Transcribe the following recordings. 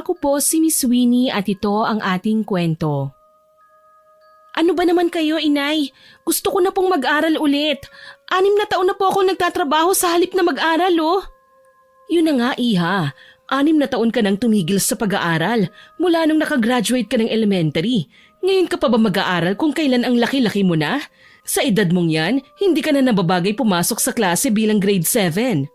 Ako po si Miss Winnie at ito ang ating kwento. Ano ba naman kayo, inay? Gusto ko na pong mag-aral ulit. 6 na taon na po akong nagtatrabaho sa halip na mag-aral, oh. Yun na nga, iha. 6 na taon ka nang tumigil sa pag-aaral mula nung nakagraduate ka ng elementary. Ngayon ka pa ba mag-aaral kung kailan ang laki-laki mo na? Sa edad mong yan, hindi ka na nababagay pumasok sa klase bilang grade 7.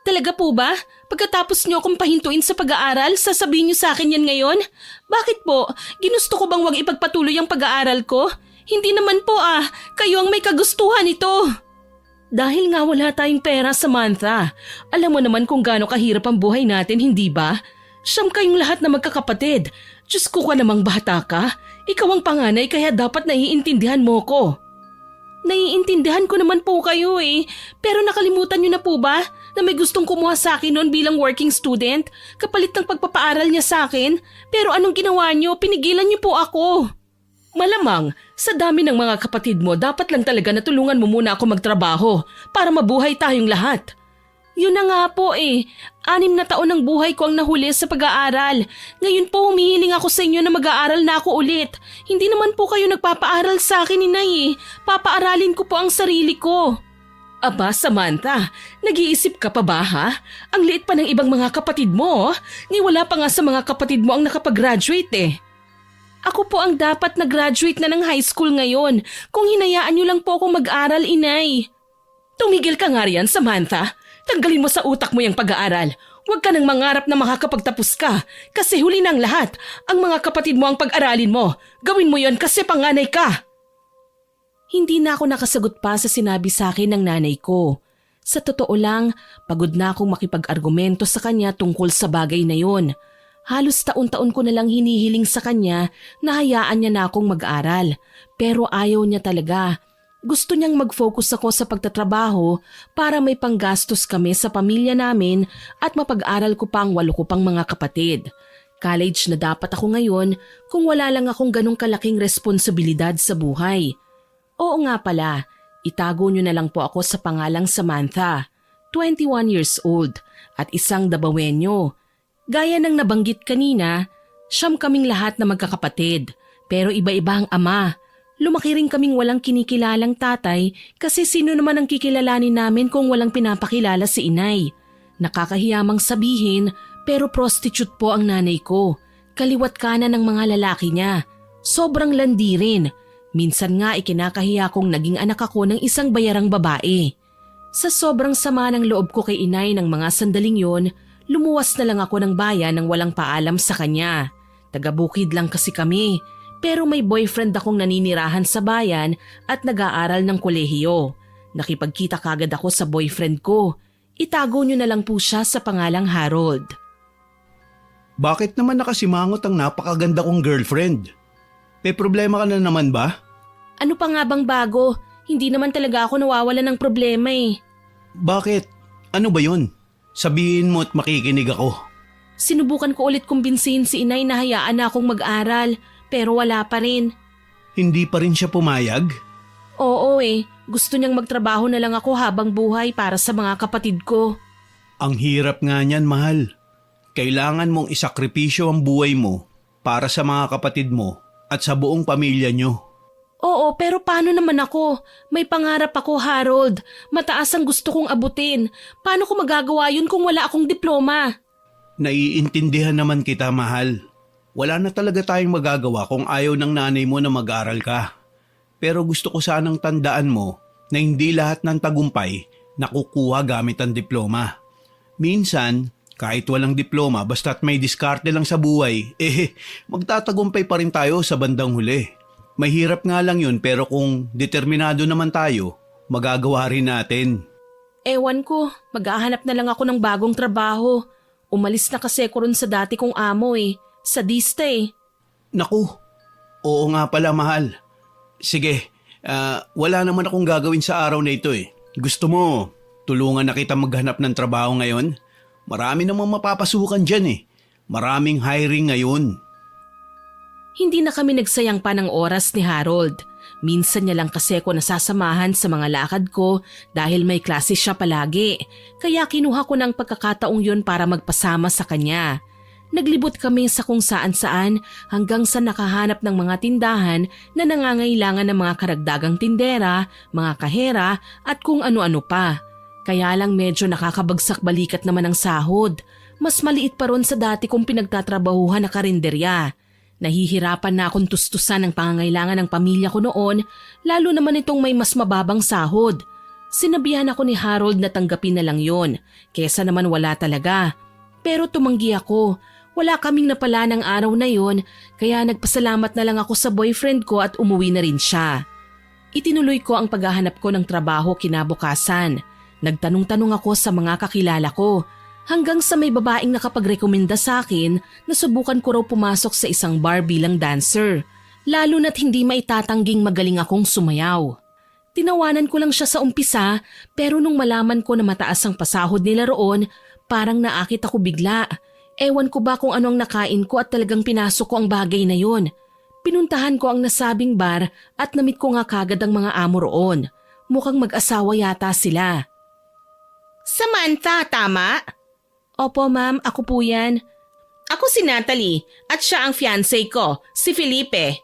Talaga po ba? Pagkatapos niyo akong pahintuin sa pag-aaral, sasabihin niyo sa akin yan ngayon? Bakit po? Ginusto ko bang wag ipagpatuloy ang pag-aaral ko? Hindi naman po kayo ang may kagustuhan ito. Dahil nga wala tayong pera, Samantha. Alam mo naman kung gaano kahirap ang buhay natin, hindi ba? Siyam kayong lahat na magkakapatid. Diyos ko ka namang bata ka. Ikaw ang panganay kaya dapat naiintindihan mo ko. Naiintindihan ko naman po kayo pero nakalimutan niyo na po ba na may gustong kumuha sa akin noon bilang working student kapalit ng pagpapaaral niya sa akin? Pero anong ginawa niyo? Pinigilan niyo po ako. Malamang, sa dami ng mga kapatid mo dapat lang talaga natulungan mo muna ako magtrabaho para mabuhay tayong lahat. Yun na nga po 6 na taon ng buhay ko ang nahuli sa pag-aaral. Ngayon po humihiling ako sa inyo na mag-aaral na ako ulit. Hindi naman po kayo nagpapaaral sa akin, inay. Papaaralin ko po ang sarili ko. Aba, Samantha, nag-iisip ka pa ba Ang liit pa ng ibang mga kapatid mo. Ni wala pa nga sa mga kapatid mo ang nakapag-graduate Ako po ang dapat na-graduate na ng high school ngayon. Kung hinayaan niyo lang po akong mag-aral, inay. Tumigil ka nga riyan, Samantha. Tanggalin mo sa utak mo yung pag-aaral. Huwag ka nang mangarap na makakapagtapos ka kasi huli ng lahat. Ang mga kapatid mo ang pag-aralin mo. Gawin mo yon kasi panganay ka. Hindi na ako nakasagot pa sa sinabi sa akin ng nanay ko. Sa totoo lang, pagod na akong makipag-argumento sa kanya tungkol sa bagay na yon. Halos taon-taon ko na lang hinihiling sa kanya na hayaan niya na akong mag-aral. Pero ayaw niya talaga. Gusto niyang mag-focus ako sa pagtatrabaho para may panggastos kami sa pamilya namin at mapag-aral ko pa ang 8 ko pang mga kapatid. College na dapat ako ngayon kung wala lang akong ganong kalaking responsibilidad sa buhay. Oo nga pala, itago niyo na lang po ako sa pangalang Samantha, 21 years old at isang Dabawenyo. Gaya ng nabanggit kanina, 9 kaming lahat na magkakapatid pero iba-iba ang ama. Lumaki rin kaming walang kinikilalang tatay kasi sino naman ang kikilalanin namin kung walang pinapakilala si inay. Nakakahiyamang sabihin pero prostitute po ang nanay ko. Kaliwat kanan ng mga lalaki niya. Sobrang landi rin. Minsan nga ikinakahiya kong naging anak ako ng isang bayarang babae. Sa sobrang sama ng loob ko kay inay ng mga sandaling yon, lumuwas na lang ako ng bayan nang walang paalam sa kanya. Taga-bukid lang kasi kami. Pero may boyfriend akong naninirahan sa bayan at nag-aaral ng kolehiyo. Nakipagkita kagad ako sa boyfriend ko. Itago niyo na lang po siya sa pangalang Harold. Bakit naman nakasimangot ang napakaganda kong girlfriend? May problema ka na naman ba? Ano pa nga bang bago? Hindi naman talaga ako nawawalan ng problema Bakit? Ano ba yun? Sabihin mo at makikinig ako. Sinubukan ko ulit kumbinsihin si inay na hayaan na akong mag-aral. Pero wala pa rin. Hindi pa rin siya pumayag? Oo gusto niyang magtrabaho na lang ako habang buhay para sa mga kapatid ko. Ang hirap nga niyan, mahal. Kailangan mong isakripisyo ang buhay mo para sa mga kapatid mo at sa buong pamilya niyo. Oo, pero paano naman ako? May pangarap ako, Harold. Mataas ang gusto kong abutin. Paano ko magagawa yun kung wala akong diploma? Naiintindihan naman kita, mahal. Wala na talaga tayong magagawa kung ayaw ng nanay mo na mag-aral ka. Pero gusto ko sanang tandaan mo na hindi lahat ng tagumpay nakukuha gamit ang diploma. Minsan, kahit walang diploma basta't may diskarte lang sa buhay, magtatagumpay pa rin tayo sa bandang huli. Mahirap nga lang yun pero kung determinado naman tayo, magagawa rin natin. Ewan ko, maghahanap na lang ako ng bagong trabaho. Umalis na kasi ko ron sa dati kong amo Sadista Naku, oo nga pala, mahal. Sige, wala naman akong gagawin sa araw na ito Gusto mo, tulungan na kita maghanap ng trabaho ngayon? Marami namang mapapasukan dyan Maraming hiring ngayon. Hindi na kami nagsayang pa ng oras ni Harold. Minsan niya lang kasi ako nasasamahan sa mga lakad ko dahil may klase siya palagi. Kaya kinuha ko ng pagkakataong yun para magpasama sa kanya. Naglibot kami sa kung saan-saan hanggang sa nakahanap ng mga tindahan na nangangailangan ng mga karagdagang tindera, mga kahera at kung ano-ano pa. Kaya lang medyo nakakabagsak balikat naman ang sahod. Mas maliit pa ron sa dati kong pinagtatrabahuhan na karinderya. Nahihirapan na akong tustusan ang pangangailangan ng pamilya ko noon, lalo naman itong may mas mababang sahod. Sinabihan ako ni Harold na tanggapin na lang yon, kesa naman wala talaga. Pero tumanggi ako. Wala kaming napala ng araw na yon, kaya nagpasalamat na lang ako sa boyfriend ko at umuwi na rin siya. Itinuloy ko ang paghahanap ko ng trabaho kinabukasan. Nagtanong-tanong ako sa mga kakilala ko, hanggang sa may babaeng nakapagrekomenda sa akin na subukan ko raw pumasok sa isang bar bilang dancer, lalo na't hindi maitatangging magaling akong sumayaw. Tinawanan ko lang siya sa umpisa, pero nung malaman ko na mataas ang pasahod nila roon, parang naakit ako bigla. Ewan ko ba kung ano ang nakain ko at talagang pinasok ko ang bagay na yon. Pinuntahan ko ang nasabing bar at namit ko nga kagad ang mga amo roon. Mukhang mag-asawa yata sila. Samantha, tama? Opo ma'am, ako po yan. Ako si Natalie at siya ang fiancé ko, si Felipe.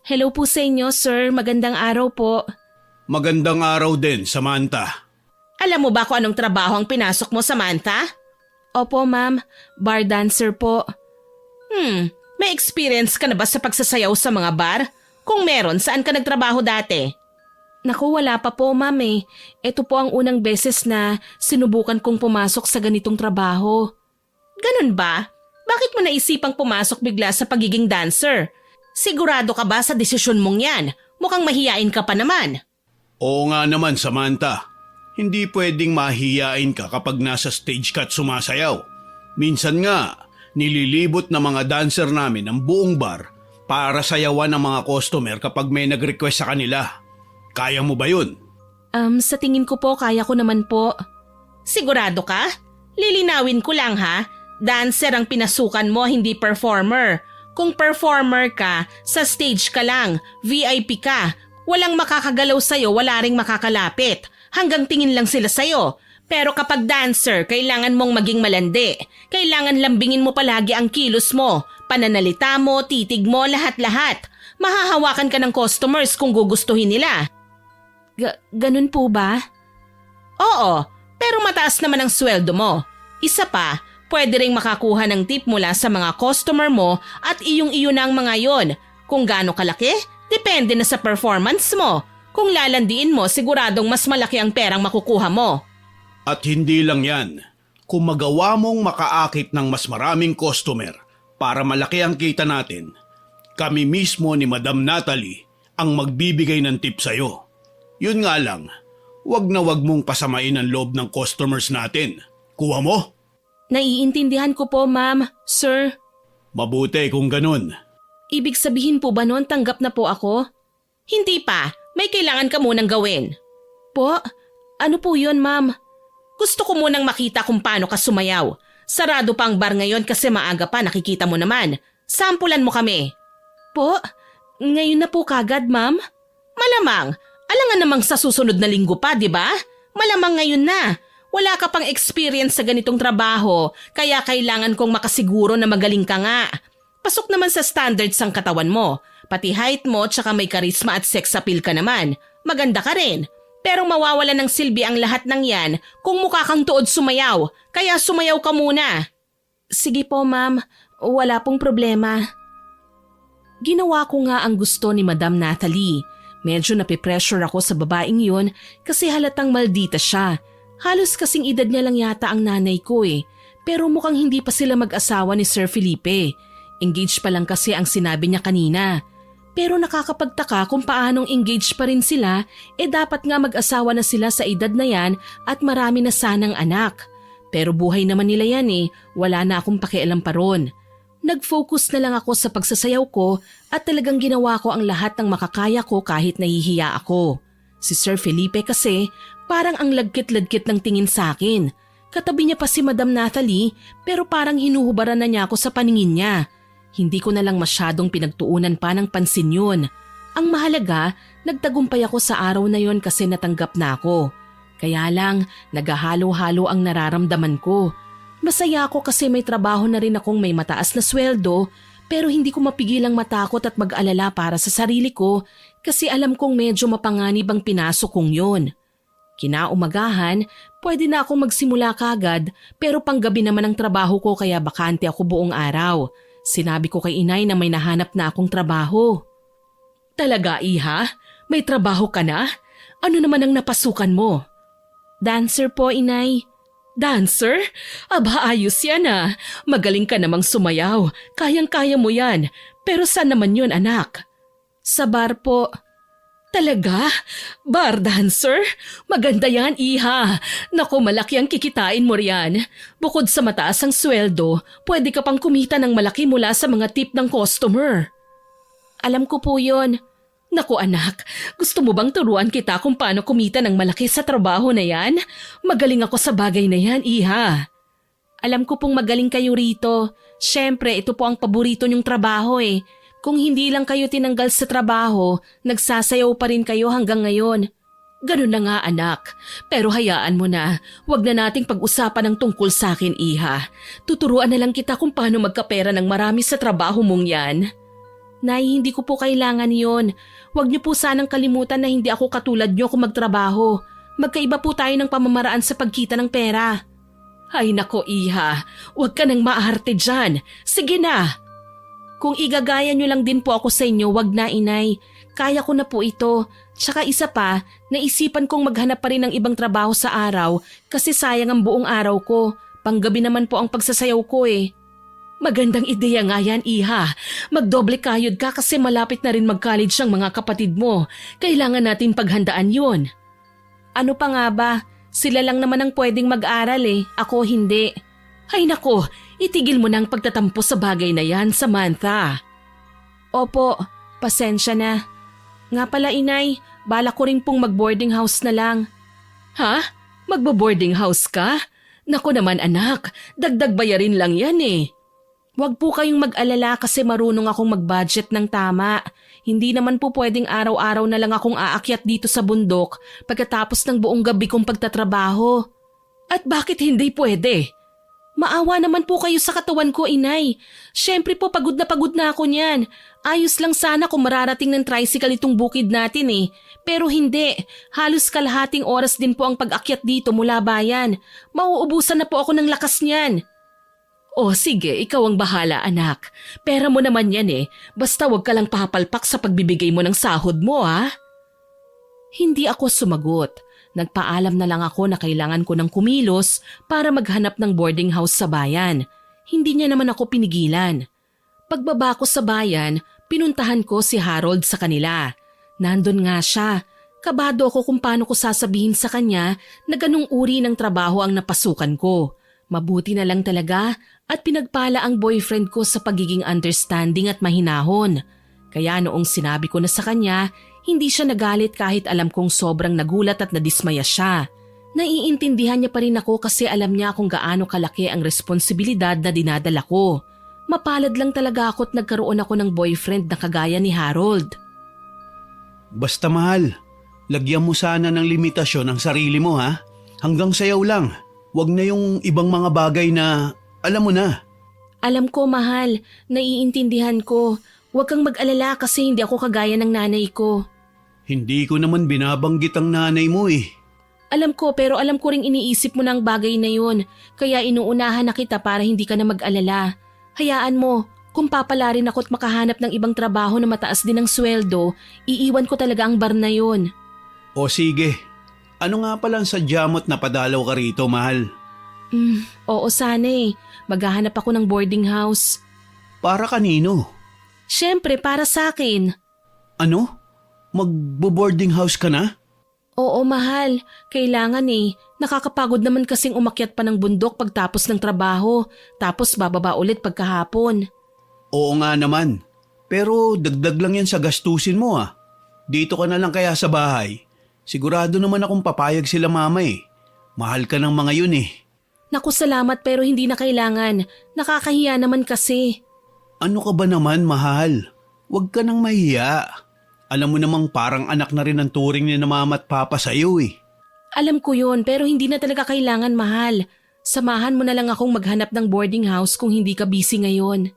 Hello po sa inyo sir, magandang araw po. Magandang araw din, Samantha. Alam mo ba kung anong trabaho ang pinasok mo, Samantha? Opo ma'am, bar dancer po. May experience ka na ba sa pagsasayaw sa mga bar? Kung meron, saan ka nagtrabaho dati? Naku, wala pa po ma'am eh. Ito po ang unang beses na sinubukan kong pumasok sa ganitong trabaho. Ganun ba? Bakit mo naisipang pumasok bigla sa pagiging dancer? Sigurado ka ba sa desisyon mong yan? Mukhang mahiyain ka pa naman. Oo nga naman, Samantha. Hindi pwedeng mahihiyain ka kapag nasa stage ka at sumasayaw. Minsan nga, nililibot na mga dancer namin ang buong bar para sayawan ng mga customer kapag may nag-request sa kanila. Kaya mo ba yun? Sa tingin ko po, kaya ko naman po. Sigurado ka? Lilinawin ko lang ha. Dancer ang pinasukan mo, hindi performer. Kung performer ka, sa stage ka lang, VIP ka. Walang makakagalaw sa'yo, wala ring makakalapit. Hanggang tingin lang sila sa'yo. Pero kapag dancer, kailangan mong maging malandi. Kailangan lambingin mo palagi ang kilos mo, pananalita mo, titig mo, lahat-lahat. Mahahawakan ka ng customers kung gugustuhin nila. Ganun po ba? Oo, pero mataas naman ang sweldo mo. Isa pa, pwede ring makakuha ng tip mula sa mga customer mo at iyong-iyo na ang mga yon. Kung gaano kalaki, depende na sa performance mo. Kung lalandiin mo, siguradong mas malaki ang perang makukuha mo. At hindi lang yan. Kung magawa mong makaakit ng mas maraming customer para malaki ang kita natin, kami mismo ni Madam Natalie ang magbibigay ng tip sa'yo. Yun nga lang, wag na wag mong pasamain ang loob ng customers natin. Kuha mo? Naiintindihan ko po, ma'am, sir. Mabuti kung ganun. Ibig sabihin po ba noon tanggap na po ako? Hindi pa. May kailangan ka munang gawin. Po? Ano po yun, ma'am? Gusto ko munang makita kung paano ka sumayaw. Sarado pa ang bar ngayon kasi maaga pa, nakikita mo naman. Sampulan mo kami. Po? Ngayon na po kagad, ma'am? Malamang. Alangan namang sa susunod na linggo pa, di ba? Malamang ngayon na. Wala ka pang experience sa ganitong trabaho, kaya kailangan kong makasiguro na magaling ka nga. Pasok naman sa standards ang katawan mo. Pati height mo tsaka may karisma at sex appeal ka naman. Maganda ka rin. Pero mawawala ng silbi ang lahat ng yan kung mukha kang tuod sumayaw. Kaya sumayaw ka muna. Sige po ma'am, wala pong problema. Ginawa ko nga ang gusto ni Madam Natalie. Medyo napipressure ako sa babaeng yun kasi halatang maldita siya. Halos kasing edad niya lang yata ang nanay ko eh. Pero mukhang hindi pa sila mag-asawa ni Sir Felipe. Engaged pa lang kasi ang sinabi niya kanina. Pero nakakapagtaka kung paanong engaged pa rin sila, dapat nga mag-asawa na sila sa edad na yan at marami na sanang anak. Pero buhay naman nila yan eh, wala na akong pakialam pa ron. Nag-focus na lang ako sa pagsasayaw ko at talagang ginawa ko ang lahat ng makakaya ko kahit nahihiya ako. Si Sir Felipe kasi parang ang lagkit-lagkit ng tingin sa akin. Katabi niya pa si Madam Natalie pero parang hinuhubaran na niya ako sa paningin niya. Hindi ko na lang masyadong pinagtuunan pa ng pansin yun. Ang mahalaga, nagtagumpay ako sa araw na yon kasi natanggap na ako. Kaya lang, naghahalo-halo ang nararamdaman ko. Masaya ako kasi may trabaho na rin akong may mataas na sweldo, pero hindi ko mapigilang matakot at mag-alala para sa sarili ko kasi alam kong medyo mapanganib ang pinasok kong yun. Kinaumagahan, pwede na akong magsimula kagad pero panggabi naman ang trabaho ko kaya bakante ako buong araw. Sinabi ko kay inay na may nahanap na akong trabaho. Talaga, iha? May trabaho ka na? Ano naman ang napasukan mo? Dancer po, inay. Dancer? Aba, ayos yan ah. Magaling ka namang sumayaw. Kayang-kaya mo yan. Pero saan naman yun, anak? Sa bar po. Talaga? Bar dancer? Maganda yan, iha. Naku, malaki ang kikitain mo riyan. Bukod sa mataas ang sweldo, pwede ka pang kumita ng malaki mula sa mga tip ng customer. Alam ko po yun. Naku anak, gusto mo bang turuan kita kung paano kumita ng malaki sa trabaho na yan? Magaling ako sa bagay na yan, iha. Alam ko pong magaling kayo rito. Siyempre, ito po ang paborito niyong trabaho eh. Kung hindi lang kayo tinanggal sa trabaho, nagsasayaw pa rin kayo hanggang ngayon. Ganun na nga anak, pero hayaan mo na. Huwag na nating pag-usapan ng tungkol sa akin, iha. Tuturuan na lang kita kung paano magkapera ng marami sa trabaho mong yan. Nay, hindi ko po kailangan yon. Huwag niyo po sanang kalimutan na hindi ako katulad niyo kung magtrabaho. Magkaiba po tayo ng pamamaraan sa pagkita ng pera. Ay nako iha, huwag ka nang maarte dyan. Sige na. Kung igagaya niyo lang din po ako sa inyo, wag na inay. Kaya ko na po ito. Tsaka isa pa, naisipan kong maghanap pa rin ng ibang trabaho sa araw kasi sayang ang buong araw ko. Panggabi naman po ang pagsasayaw ko eh. Magandang ideya nga yan, iha. Magdoble kayod ka kasi malapit na rin mag-college ang mga kapatid mo. Kailangan natin paghandaan yun. Ano pa nga ba? Sila lang naman ang pwedeng mag-aral eh. Ako hindi. Ay nako, itigil mo na ang pagtatampo sa bagay na yan, Samantha. Opo, pasensya na. Nga pala inay, bala ko rin pong mag-boarding house na lang. Ha? Magbo-boarding house ka? Naku naman anak, dagdag bayarin lang yan eh. Huwag po kayong mag-alala kasi marunong akong mag-budget ng tama. Hindi naman po pwedeng araw-araw na lang akong aakyat dito sa bundok pagkatapos ng buong gabi kong pagtatrabaho. At bakit hindi pwede? Maawa naman po kayo sa katawan ko, inay. Siyempre po pagod na ako niyan. Ayos lang sana kung mararating ng tricycle itong bukid natin eh. Pero hindi. Halos kalahating oras din po ang pag-akyat dito mula bayan. Mauubusan na po ako ng lakas niyan. Oh sige, ikaw ang bahala anak. Pera mo naman yan eh. Basta wag ka lang papalpak sa pagbibigay mo ng sahod mo ha. Hindi ako sumagot. Nagpaalam na lang ako na kailangan ko ng kumilos para maghanap ng boarding house sa bayan. Hindi niya naman ako pinigilan. Pagbaba ko sa bayan, pinuntahan ko si Harold sa kanila. Nandun nga siya. Kabado ako kung paano ko sasabihin sa kanya na ganung uri ng trabaho ang napasukan ko. Mabuti na lang talaga at pinagpala ang boyfriend ko sa pagiging understanding at mahinahon. Kaya noong sinabi ko na sa kanya, hindi siya nagalit kahit alam kong sobrang nagulat at nadismaya siya. Naiintindihan niya pa rin ako kasi alam niya kung gaano kalaki ang responsibilidad na dinadala ko. Mapalad lang talaga ako at nagkaroon ako ng boyfriend na kagaya ni Harold. Basta mahal, lagyan mo sana ng limitasyon ang sarili mo ha. Hanggang sayaw lang. Huwag na yung ibang mga bagay na alam mo na. Alam ko mahal, naiintindihan ko. Huwag kang mag-alala kasi hindi ako kagaya ng nanay ko. Hindi ko naman binabanggit ang nanay mo eh. Alam ko pero alam ko ring iniisip mo ng bagay na yun. Kaya inuunahan na kita para hindi ka na mag-alala. Hayaan mo, kung papala rin ako at makahanap ng ibang trabaho na mataas din ang sweldo, iiwan ko talaga ang bar na yun. O sige, ano nga palang sadya mo't napadalaw ka rito, mahal? Oo sana eh. Maghahanap ako ng boarding house. Para kanino? Siyempre para sa akin. Ano? Magbo-boarding house ka na? Oo mahal, kailangan eh. Nakakapagod naman kasing umakyat pa ng bundok pagtapos ng trabaho, tapos bababa ulit pagkahapon. Oo nga naman, pero dagdag lang yan sa gastusin mo ah. Dito ka na lang kaya sa bahay. Sigurado naman akong papayag sila mama eh. Mahal ka ng mga yun eh. Naku salamat pero hindi na kailangan. Nakakahiya naman kasi. Ano ka ba naman mahal? Huwag ka nang mahiya. Alam mo namang parang anak na rin ang turing ni na mama at papa sa'yo eh. Alam ko yun pero hindi na talaga kailangan mahal. Samahan mo na lang akong maghanap ng boarding house kung hindi ka busy ngayon.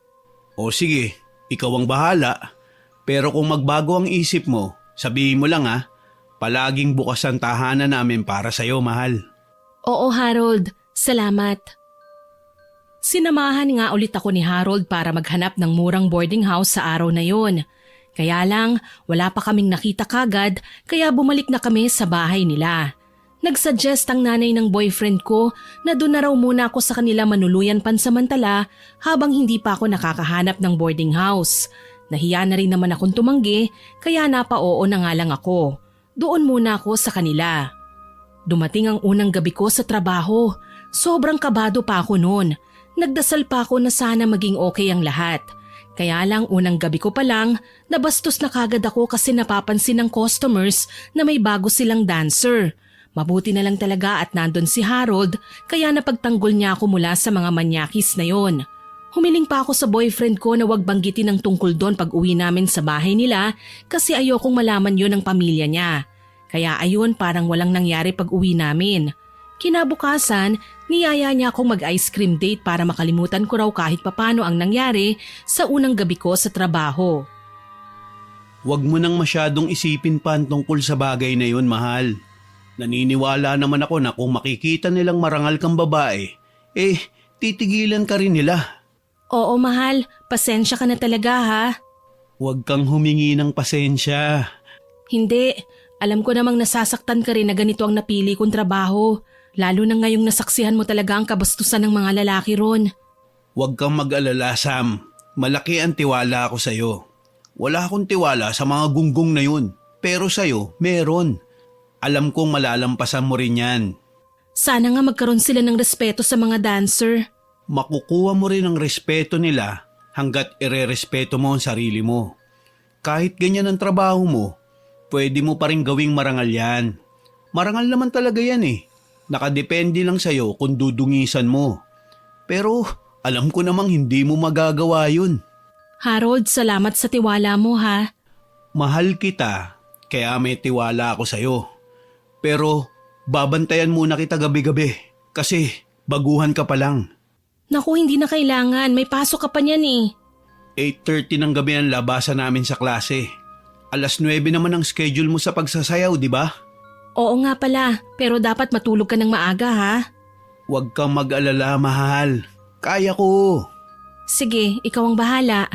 O sige, ikaw ang bahala. Pero kung magbago ang isip mo, sabihin mo lang ha. Palaging bukas ang tahanan namin para sa'yo, mahal. Oo, Harold. Salamat. Sinamahan nga ulit ako ni Harold para maghanap ng murang boarding house sa araw na yon. Kaya lang, wala pa kaming nakita kagad kaya bumalik na kami sa bahay nila. Nagsuggest ang nanay ng boyfriend ko na doon na raw muna ako sa kanila manuluyan pansamantala habang hindi pa ako nakakahanap ng boarding house. Nahiya na rin naman akong tumanggi kaya napa-oo na nga lang ako. Doon muna ako sa kanila. Dumating ang unang gabi ko sa trabaho. Sobrang kabado pa ako noon. Nagdasal pa ako na sana maging okay ang lahat. Kaya lang unang gabi ko pa lang, nabastos na kagad ako kasi napapansin ng customers na may bago silang dancer. Mabuti na lang talaga at nandun si Harold kaya napagtanggol niya ako mula sa mga manyakis na yon. Humiling pa ako sa boyfriend ko na wag banggitin ang tungkol doon pag uwi namin sa bahay nila kasi ayokong malaman yon ng pamilya niya. Kaya ayun parang walang nangyari pag uwi namin. Kinabukasan, niyaya niya akong mag-ice cream date para makalimutan ko raw kahit papano ang nangyari sa unang gabi ko sa trabaho. Huwag mo nang masyadong isipin pa ang tungkol sa bagay na yun, mahal. Naniniwala naman ako na kung makikita nilang marangal kang babae, titigilan ka rin nila. Oo mahal, pasensya ka na talaga ha. Huwag kang humingi ng pasensya. Hindi, alam ko namang nasasaktan ka rin na ganito ang napili kong trabaho. Lalo na ngayong nasaksihan mo talaga ang kabastusan ng mga lalaki ron. Huwag kang mag-alala, Sam. Malaki ang tiwala ko sa'yo. Wala akong tiwala sa mga gunggong na yun. Pero sa'yo, meron. Alam kong malalampasan mo rin yan. Sana nga magkaroon sila ng respeto sa mga dancer. Makukuha mo rin ang respeto nila hanggat irerespeto mo ang sarili mo. Kahit ganyan ang trabaho mo, pwede mo pa rin gawing marangal yan. Marangal naman talaga yan eh. Nakadepende lang sa'yo kung dudungisan mo. Pero alam ko namang hindi mo magagawa yun. Harold, salamat sa tiwala mo ha. Mahal kita, kaya may tiwala ako sa'yo. Pero babantayan muna kita gabi-gabi kasi baguhan ka pa lang. Naku, hindi na kailangan. May pasok ka pa niyan eh. 8:30 ng gabi ang labasan namin sa klase. 9:00 naman ang schedule mo sa pagsasayaw, di ba? Oo nga pala, pero dapat matulog ka ng maaga ha. Huwag kang mag-alala, mahal. Kaya ko. Sige, ikaw ang bahala.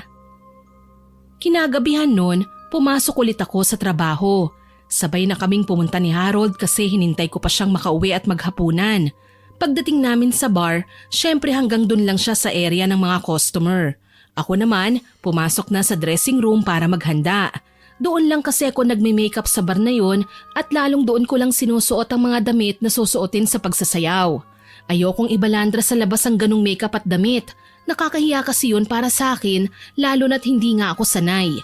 Kinagabihan nun, pumasok ulit ako sa trabaho. Sabay na kaming pumunta ni Harold kasi hinintay ko pa siyang makauwi at maghapunan. Pagdating namin sa bar, syempre hanggang dun lang siya sa area ng mga customer. Ako naman, pumasok na sa dressing room para maghanda. Doon lang kasi ako nagme-makeup sa bar na yun at lalong doon ko lang sinusuot ang mga damit na susuotin sa pagsasayaw. Ayokong ibalandra sa labas ang ganong makeup at damit. Nakakahiya kasi yun para sa akin lalo na't hindi nga ako sanay.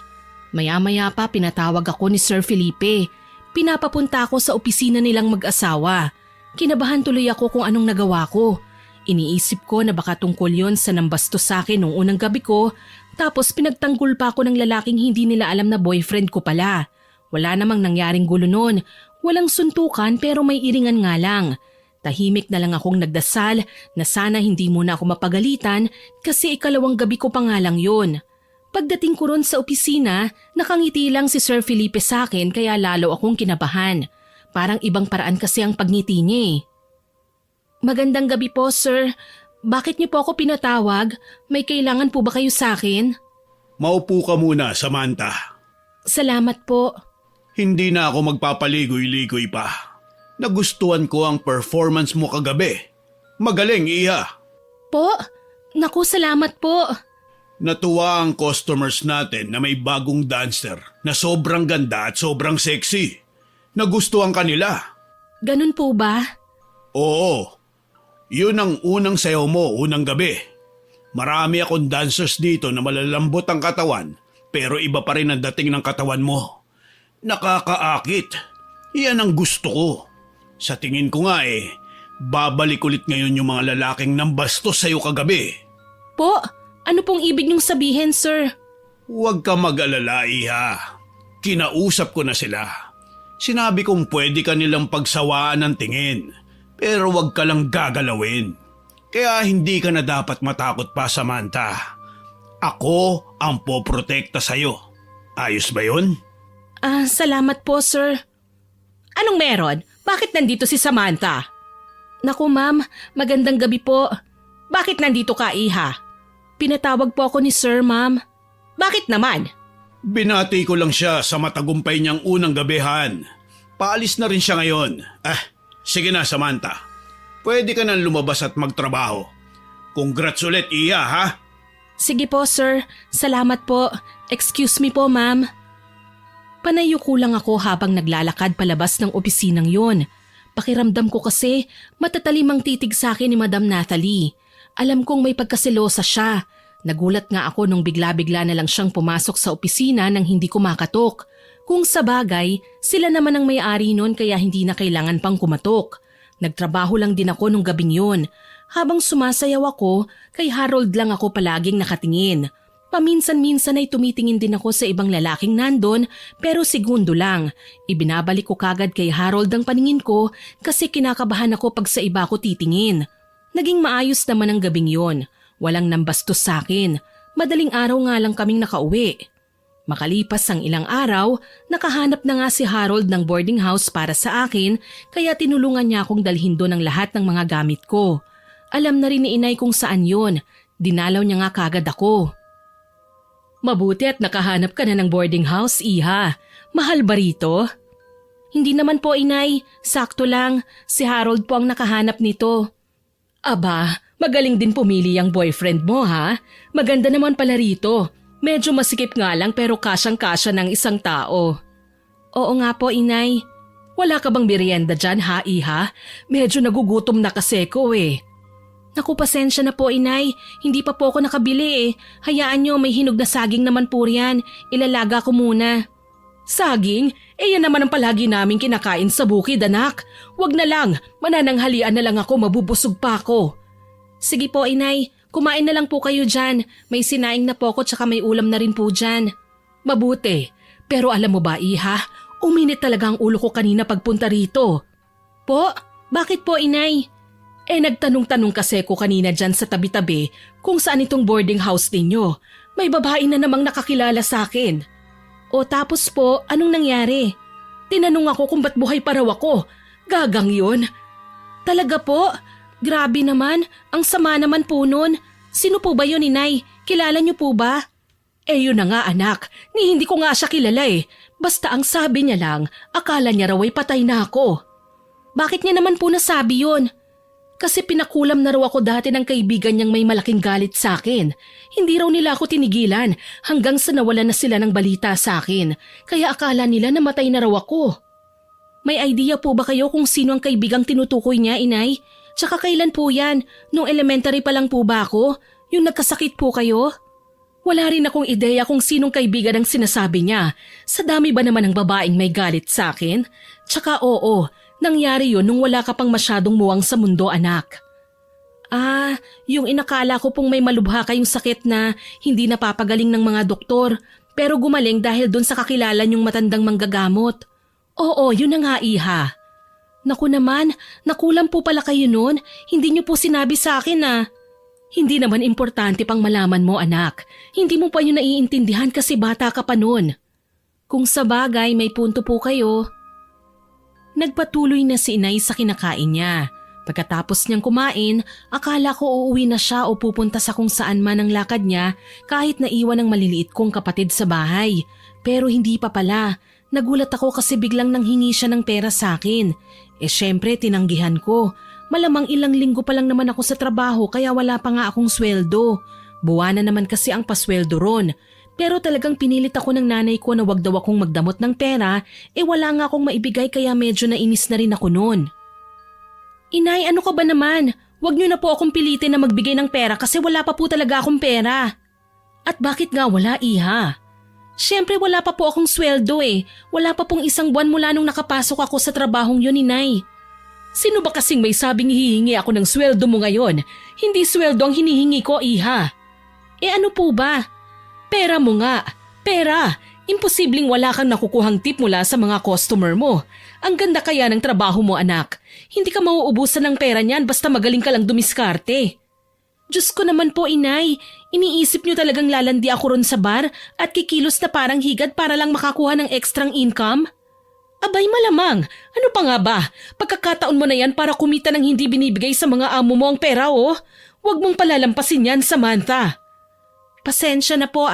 Maya-maya pa pinatawag ako ni Sir Felipe. Pinapapunta ako sa opisina nilang mag-asawa. Kinabahan tuloy ako kung anong nagawa ko. Iniisip ko na baka tungkol yon sa nambastos sa akin nung unang gabi ko tapos pinagtanggol pa ako ng lalaking hindi nila alam na boyfriend ko pala. Wala namang nangyaring gulo nun. Walang suntukan pero may iringan nga lang. Tahimik na lang akong nagdasal na sana hindi muna ako mapagalitan kasi ikalawang gabi ko pa nga lang yun. Pagdating ko ron sa opisina, nakangiti lang si Sir Felipe sa akin kaya lalo akong kinabahan. Parang ibang paraan kasi ang pagngiti niya eh. Magandang gabi po, sir. Bakit niyo po ako pinatawag? May kailangan po ba kayo sa akin? Maupo ka muna, Samantha. Salamat po. Hindi na ako magpapaligoy-ligoy pa. Nagustuhan ko ang performance mo kagabi. Magaling, Iha. Po? Naku, salamat po. Natuwa ang customers natin na may bagong dancer na sobrang ganda at sobrang sexy. Nagustuhan kanila. Ganun po ba? Oo. Yun ang unang sayaw mo unang gabi. Marami akong dancers dito na malalambot ang katawan pero iba pa rin ang dating ng katawan mo. Nakakaakit. Yan ang gusto ko. Sa tingin ko nga babalik ulit ngayon yung mga lalaking nambastos sa'yo kagabi. Po? Ano pong ibig niyong sabihin, sir? Huwag ka mag-alala, Iha. Kinausap ko na sila. Sinabi kong pwede ka nilang pagsawaan ng tingin, pero huwag ka lang gagalawin. Kaya hindi ka na dapat matakot pa, Samantha. Ako ang poprotekta sa'yo. Ayos ba yun? Salamat po, sir. Anong meron? Bakit nandito si Samantha? Naku, ma'am. Magandang gabi po. Bakit nandito ka, Iha? Pinatawag po ako ni sir, ma'am. Bakit naman? Binati ko lang siya sa matagumpay niyang unang gabihan. Paalis na rin siya ngayon. Sige na, Samantha. Pwede ka nang lumabas at magtrabaho. Congrats ulit, Iya, ha? Sige po, sir. Salamat po. Excuse me po, ma'am. Panayuko lang ako habang naglalakad palabas ng opisinang yon. Pakiramdam ko kasi matatalimang titig sa akin ni Madam Nathalie. Alam kong may pagkaselosa siya. Nagulat nga ako nung bigla-bigla na lang siyang pumasok sa opisina nang hindi ko makatok. Kung sa bagay, sila naman ang may-ari nun kaya hindi na kailangan pang kumatok. Nagtrabaho lang din ako nung gabing yun. Habang sumasayaw ako, kay Harold lang ako palaging nakatingin. Paminsan-minsan ay tumitingin din ako sa ibang lalaking nandon pero segundo lang. Ibinabalik ko kagad kay Harold ang paningin ko kasi kinakabahan ako pag sa iba ko titingin. Naging maayos naman ang gabing yon. Walang nambastos sa akin. Madaling araw nga lang kaming nakauwi. Makalipas ang ilang araw, nakahanap na nga si Harold ng boarding house para sa akin kaya tinulungan niya akong dalhin doon ang lahat ng mga gamit ko. Alam na rin ni inay kung saan yon. Dinalaw niya nga kagad ako. Mabuti at nakahanap ka na ng boarding house, Iha. Mahal ba rito? Hindi naman po, inay. Sakto lang. Si Harold po ang nakahanap nito. Aba, magaling din pumili ang boyfriend mo, ha? Maganda naman pala rito. Medyo masikip nga lang pero kasyang-kasya ng isang tao. Oo nga po, inay. Wala ka bang merienda dyan, ha, Iha? Medyo nagugutom na kasi ko eh. Naku, pasensya na po, inay. Hindi pa po ako nakabili eh. Hayaan nyo, may hinog na saging naman po riyan. Ilalaga ko muna. Saging? Yan naman ang palagi naming kinakain sa bukid, anak. Wag na lang, manananghalian na lang ako, mabubusog pa ako. Sige po, inay. Kumain na lang po kayo dyan. May sinaing na po ako tsaka may ulam na rin po dyan. Mabuti. Pero alam mo ba, Iha? Uminit talaga ang ulo ko kanina pagpunta rito. Po? Bakit po, inay? Nagtanong-tanong kasi ko kanina dyan sa tabi-tabi kung saan itong boarding house ninyo. May babae na namang nakakilala sa akin. O tapos po, anong nangyari? Tinanong ako kung ba't buhay pa raw ako. Gagang yun. Talaga po? Grabe naman, ang sama naman po nun. Sino po ba yun, inay? Kilala niyo po ba? Yun na nga anak, hindi ko nga siya kilala eh. Basta ang sabi niya lang, akala niya raw ay patay na ako. Bakit niya naman po nasabi yun? Kasi pinakulam na raw ako dati ng kaibigan niyang may malaking galit sa akin. Hindi raw nila ako tinigilan hanggang sa nawala na sila ng balita sa akin. Kaya akala nila namatay na raw ako. May idea po ba kayo kung sino ang kaibigang tinutukoy niya, inay? Tsaka kailan po yan? Nung elementary pa lang po ba ako? Yung nagkasakit po kayo? Wala rin akong ideya kung sinong kaibigan ang sinasabi niya. Sa dami ba naman ng babaeng may galit sa akin? Tsaka oo, nangyari yun nung wala ka pang masyadong muwang sa mundo, anak. Yung inakala ko pong may malubha kayong sakit na hindi napapagaling ng mga doktor pero gumaling dahil dun sa kakilala niyong matandang manggagamot. Oo, yun na nga, Iha. Naku naman, nakulam po pala kayo nun. Hindi niyo po sinabi sa akin na. Hindi naman importante pang malaman mo, anak. Hindi mo pa yun naiintindihan kasi bata ka pa nun. Kung sa bagay may punto po kayo. Nagpatuloy na si inay sa kinakain niya. Pagkatapos niyang kumain, akala ko uuwi na siya o pupunta sa kung saan man ang lakad niya kahit naiwan ang maliliit kong kapatid sa bahay. Pero hindi pa pala. Nagulat ako kasi biglang nanghingi siya ng pera sa akin. Syempre tinanggihan ko. Malamang ilang linggo pa lang naman ako sa trabaho kaya wala pa nga akong sweldo. Buwanan naman kasi ang pasweldo ron. Pero talagang pinilit ako ng nanay ko na wag daw akong magdamot ng pera, wala nga akong maibigay kaya medyo nainis na rin ako noon. Inay, ano ka ba naman? Wag niyo na po akong pilitin na magbigay ng pera kasi wala pa po talaga akong pera. At bakit nga wala, Iha? Siyempre wala pa po akong sweldo eh. Wala pa pong isang buwan mula nung nakapasok ako sa trabahong yun, inay. Sino ba kasing may sabing hihingi ako ng sweldo mo ngayon? Hindi sweldo ang hinihingi ko, Iha. Ano po ba? Pera mo nga. Pera. Imposibleng wala kang nakukuhang tip mula sa mga customer mo. Ang ganda kaya ng trabaho mo, anak. Hindi ka mauubusan ng pera niyan basta magaling ka lang dumiskarte. Diyos ko naman po, inay. Iniisip niyo talagang lalandi ako ron sa bar at kikilos na parang higad para lang makakuha ng extrang income? Abay malamang, ano pa nga ba? Pagkakataon mo na yan para kumita ng hindi binibigay sa mga amo mo ang pera oh. Huwag mong palalampasin yan, Samantha. Pasensya na po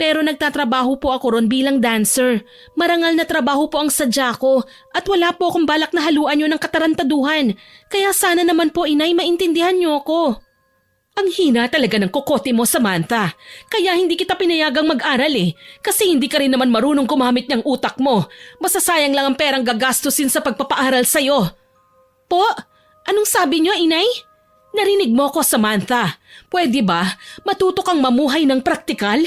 pero nagtatrabaho po ako ron bilang dancer. Marangal na trabaho po ang sadya ko at wala po akong balak na haluan nyo ng katarantaduhan. Kaya sana naman po, inay, maintindihan nyo ako. Ang hina talaga ng kokote mo, Samantha. Kaya hindi kita pinayagang mag-aral kasi hindi ka rin naman marunong gumamit ng utak mo. Masasayang lang ang perang gagastusin sa pagpapaaral sa'yo. Po, anong sabi nyo, inay? Narinig mo ko, Samantha. Pwede ba matuto kang mamuhay ng praktikal?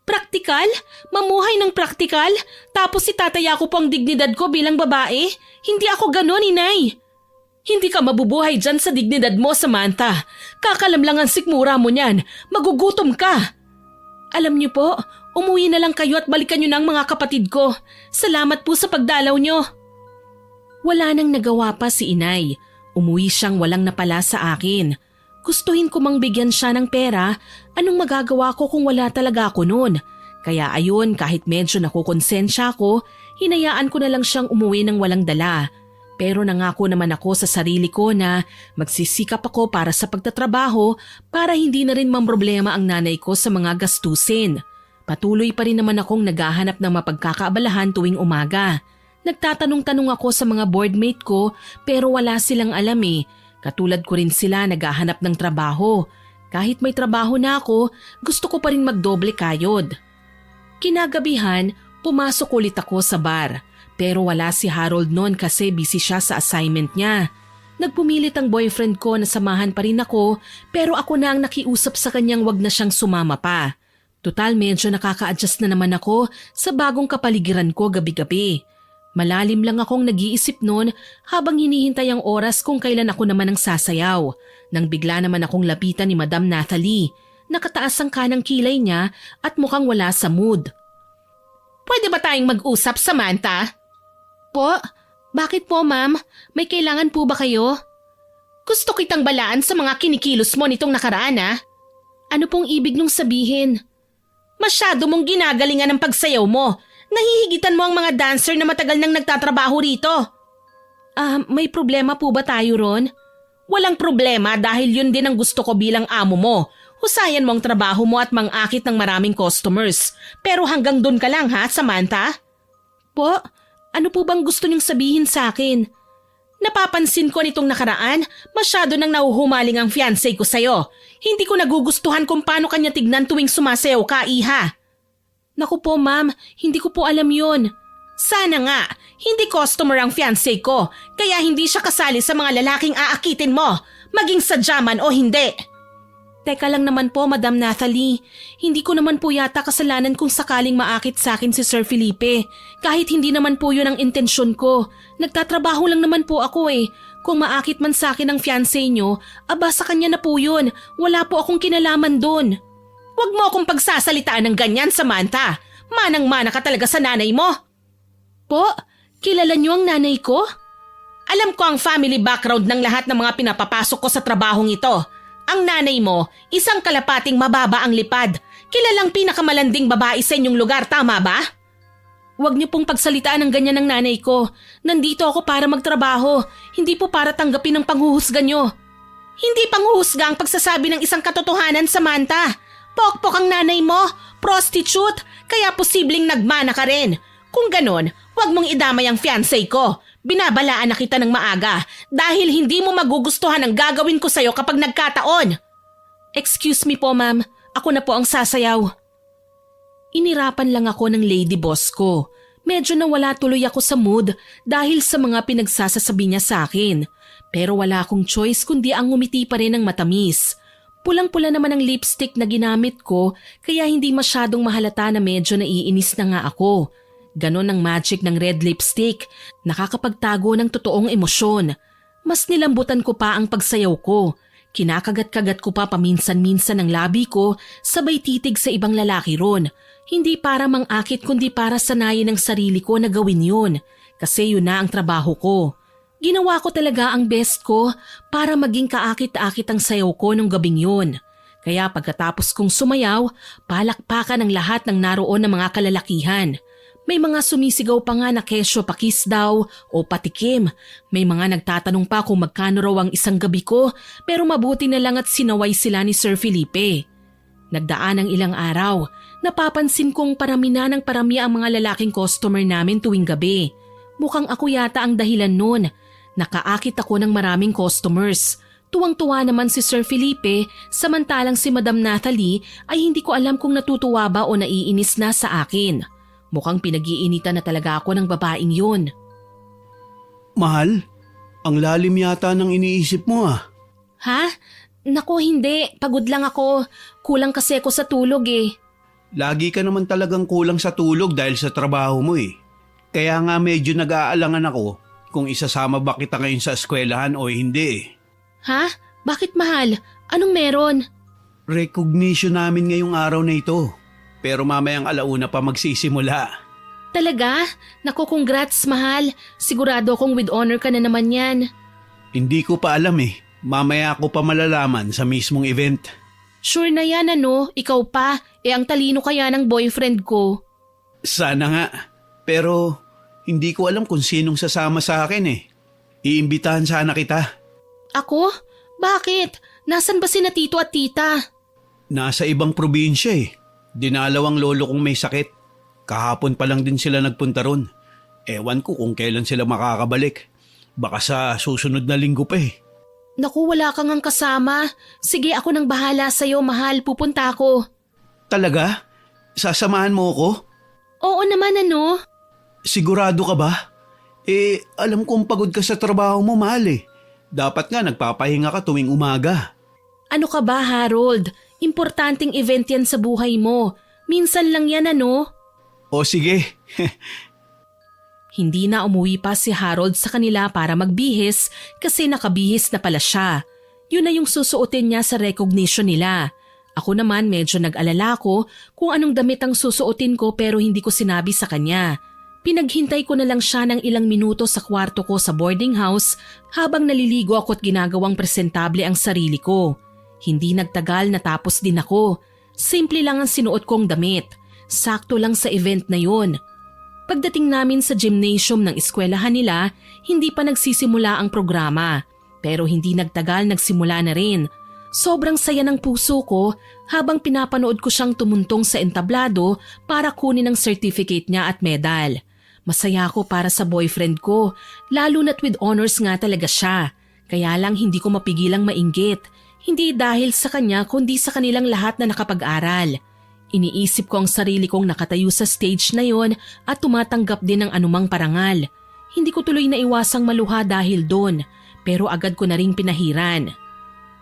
Praktikal? Mamuhay ng praktikal? Tapos itataya ko po ang dignidad ko bilang babae? Hindi ako ganon, inay. Hindi ka mabubuhay dyan sa dignidad mo, Samantha. Kakalamlang ang sikmura mo niyan. Magugutom ka. Alam niyo po, umuwi na lang kayo at balikan niyo na ang mga kapatid ko. Salamat po sa pagdalaw niyo. Wala nang nagawa pa si inay. Umuwi siyang walang napala sa akin. Gustuhin ko mang bigyan siya ng pera, anong magagawa ko kung wala talaga ako noon? Kaya ayun, kahit medyo nakukonsensya ako, hinayaan ko na lang siyang umuwi ng walang dala. Pero nangako naman ako sa sarili ko na magsisikap ako para sa pagtatrabaho para hindi na rin mamroblema ang nanay ko sa mga gastusin. Patuloy pa rin naman akong naghahanap ng mapagkakaabalahan tuwing umaga. Nagtatanong-tanong ako sa mga boardmate ko pero wala silang alam Katulad ko rin sila naghahanap ng trabaho. Kahit may trabaho na ako, gusto ko pa rin magdoble kayod. Kinagabihan, pumasok ulit ako sa bar. Pero wala si Harold noon kasi busy siya sa assignment niya. Nagpumilit ang boyfriend ko na samahan pa rin ako pero ako na ang nakiusap sa kanyang wag na siyang sumama pa. Total medyo nakaka-adjust na naman ako sa bagong kapaligiran ko gabi-gabi. Malalim lang akong nag-iisip noon habang hinihintay ang oras kung kailan ako naman ang sasayaw. Nang bigla naman akong lapitan ni Madam Nathalie. Nakataas ang kanang kilay niya at mukhang wala sa mood. Pwede ba tayong mag-usap, Samantha? Po? Bakit po, ma'am? May kailangan po ba kayo? Gusto kitang balaan sa mga kinikilos mo nitong nakaraan Ano pong ibig nung sabihin? Masyado mong ginagalingan ang pagsayaw mo. Nahihigitan mo ang mga dancer na matagal nang nagtatrabaho rito. May problema po ba tayo ron? Walang problema dahil yun din ang gusto ko bilang amo mo. Husayan mo ang trabaho mo at mang-akit ng maraming customers. Pero hanggang dun ka lang Samantha? Po, ano po bang gusto niyong sabihin sa akin? Napapansin ko nitong nakaraan, masyado nang nahuhumaling ang fiancé ko sa'yo. Hindi ko nagugustuhan kung paano kanya tignan tuwing sumasayaw ka, iha. Naku po ma'am, hindi ko po alam yun. Sana nga, hindi customer ang fiancé ko, kaya hindi siya kasali sa mga lalaking aakitin mo, maging sadya man o hindi. Teka lang naman po, Madam Nathalie. Hindi ko naman po yata kasalanan kung sakaling maakit sa akin si Sir Felipe. Kahit hindi naman po yun ang intensyon ko. Nagtatrabaho lang naman po ako Kung maakit man sa akin ang fiancé nyo, aba sa kanya na po yun. Wala po akong kinalaman doon. Huwag mo akong pagsasalitaan ng ganyan, Samantha. Manang-mana ka talaga sa nanay mo. Po, kilala niyo ang nanay ko? Alam ko ang family background ng lahat ng mga pinapapasok ko sa trabahong ito. Ang nanay mo, isang kalapating mababa ang lipad. Kilalang pinakamalanding babae sa inyong lugar, tama ba? Huwag niyo pong pagsalitaan ng ganyan ng nanay ko. Nandito ako para magtrabaho, hindi po para tanggapin ang panghuhusga niyo. Hindi panghuhusga ang pagsasabi ng isang katotohanan, Samantha. Pokpok ang nanay mo, prostitute, kaya posibleng nagmana ka rin. Kung ganon, huwag mong idamay ang fiancé ko. Binabalaan na kita ng maaga dahil hindi mo magugustuhan ang gagawin ko sa'yo kapag nagkataon. Excuse me po, ma'am. Ako na po ang sasayaw. Inirapan lang ako ng lady boss ko. Medyo nawala tuloy ako sa mood dahil sa mga pinagsasasabi niya sa akin. Pero wala akong choice kundi ang ngumiti pa rin ng matamis. Pulang-pula naman ang lipstick na ginamit ko kaya hindi masyadong mahalata na medyo naiinis na nga ako. Ganon ang magic ng red lipstick, nakakapagtago ng totoong emosyon. Mas nilambutan ko pa ang pagsayaw ko. Kinakagat-kagat ko pa paminsan-minsan ang labi ko sabay titig sa ibang lalaki ron. Hindi para mang-akit kundi para sanayin ang sarili ko na gawin yun. Kasi yun na ang trabaho ko. Ginawa ko talaga ang best ko para maging kaakit-akit ang sayaw ko nung gabing yun. Kaya pagkatapos kong sumayaw, palakpakan ang lahat ng naroon ng mga kalalakihan. May mga sumisigaw pa nga na kesyo pakis daw o patikim. May mga nagtatanong pa kung magkano raw ang isang gabi ko pero mabuti na lang at sinaway sila ni Sir Felipe. Nagdaan ang ilang araw, napapansin kong parami na ng parami ang mga lalaking customer namin tuwing gabi. Mukhang ako yata ang dahilan nun. Nakaakit ako ng maraming customers. Tuwang-tuwa naman si Sir Felipe, samantalang si Madam Natalie ay hindi ko alam kung natutuwa ba o naiinis na sa akin. Mukhang pinag-iinitan na talaga ako ng babaeng yun. Mahal, ang lalim yata ng iniisip mo ah. Ha? Naku, hindi. Pagod lang ako. Kulang kasi ako sa tulog eh. Lagi ka naman talagang kulang sa tulog dahil sa trabaho mo eh. Kaya nga medyo nag-aalangan ako kung isasama ba kita ngayon sa eskwelahan o hindi eh. Ha? Bakit mahal? Anong meron? Recognition namin ngayong araw na ito. Pero mamayang alauna pa magsisimula. Talaga? Naku, congrats mahal. Sigurado akong with honor ka na naman yan. Hindi ko pa alam eh. Mamaya ko pa malalaman sa mismong event. Sure na yan ano, ikaw pa. Ang talino kaya ng boyfriend ko. Sana nga. Pero hindi ko alam kung sinong sasama sa akin eh. Iimbitahan sana kita. Ako? Bakit? Nasaan ba sina tito at tita? Nasa ibang probinsya eh. Dinalawang lolo kong may sakit. Kahapon pa lang din sila nagpunta ron. Ewan ko kung kailan sila makakabalik. Baka sa susunod na linggo pa eh. Naku, wala kang ang kasama. Sige, ako nang bahala sa'yo, mahal. Pupunta ako. Talaga? Sasamahan mo ako? Oo naman ano. Sigurado ka ba? Alam kong pagod ka sa trabaho mo, mahal eh. Dapat nga nagpapahinga ka tuwing umaga. Ano ka ba, Harold? Importanteng event yan sa buhay mo. Minsan lang yan ano. O sige. Hindi na umuwi pa si Harold sa kanila para magbihis kasi nakabihis na pala siya. Yun na yung susuotin niya sa recognition nila. Ako naman medyo nag-alala ko kung anong damit ang susuotin ko pero hindi ko sinabi sa kanya. Pinaghintay ko na lang siya ng ilang minuto sa kwarto ko sa boarding house habang naliligo ako at ginagawang presentable ang sarili ko. Hindi nagtagal natapos din ako. Simple lang ang sinuot kong damit. Sakto lang sa event na yun. Pagdating namin sa gymnasium ng eskwelahan nila, hindi pa nagsisimula ang programa. Pero hindi nagtagal nagsimula na rin. Sobrang saya ng puso ko habang pinapanood ko siyang tumuntong sa entablado para kunin ang certificate niya at medal. Masaya ako para sa boyfriend ko, lalo na't with honors nga talaga siya. Kaya lang hindi ko mapigilang mainggit. Hindi dahil sa kanya kundi sa kanilang lahat na nakapag-aral. Iniisip ko ang sarili kong nakatayo sa stage na yon at tumatanggap din ng anumang parangal. Hindi ko tuloy na iwasang maluha dahil doon, pero agad ko na ring pinahiran.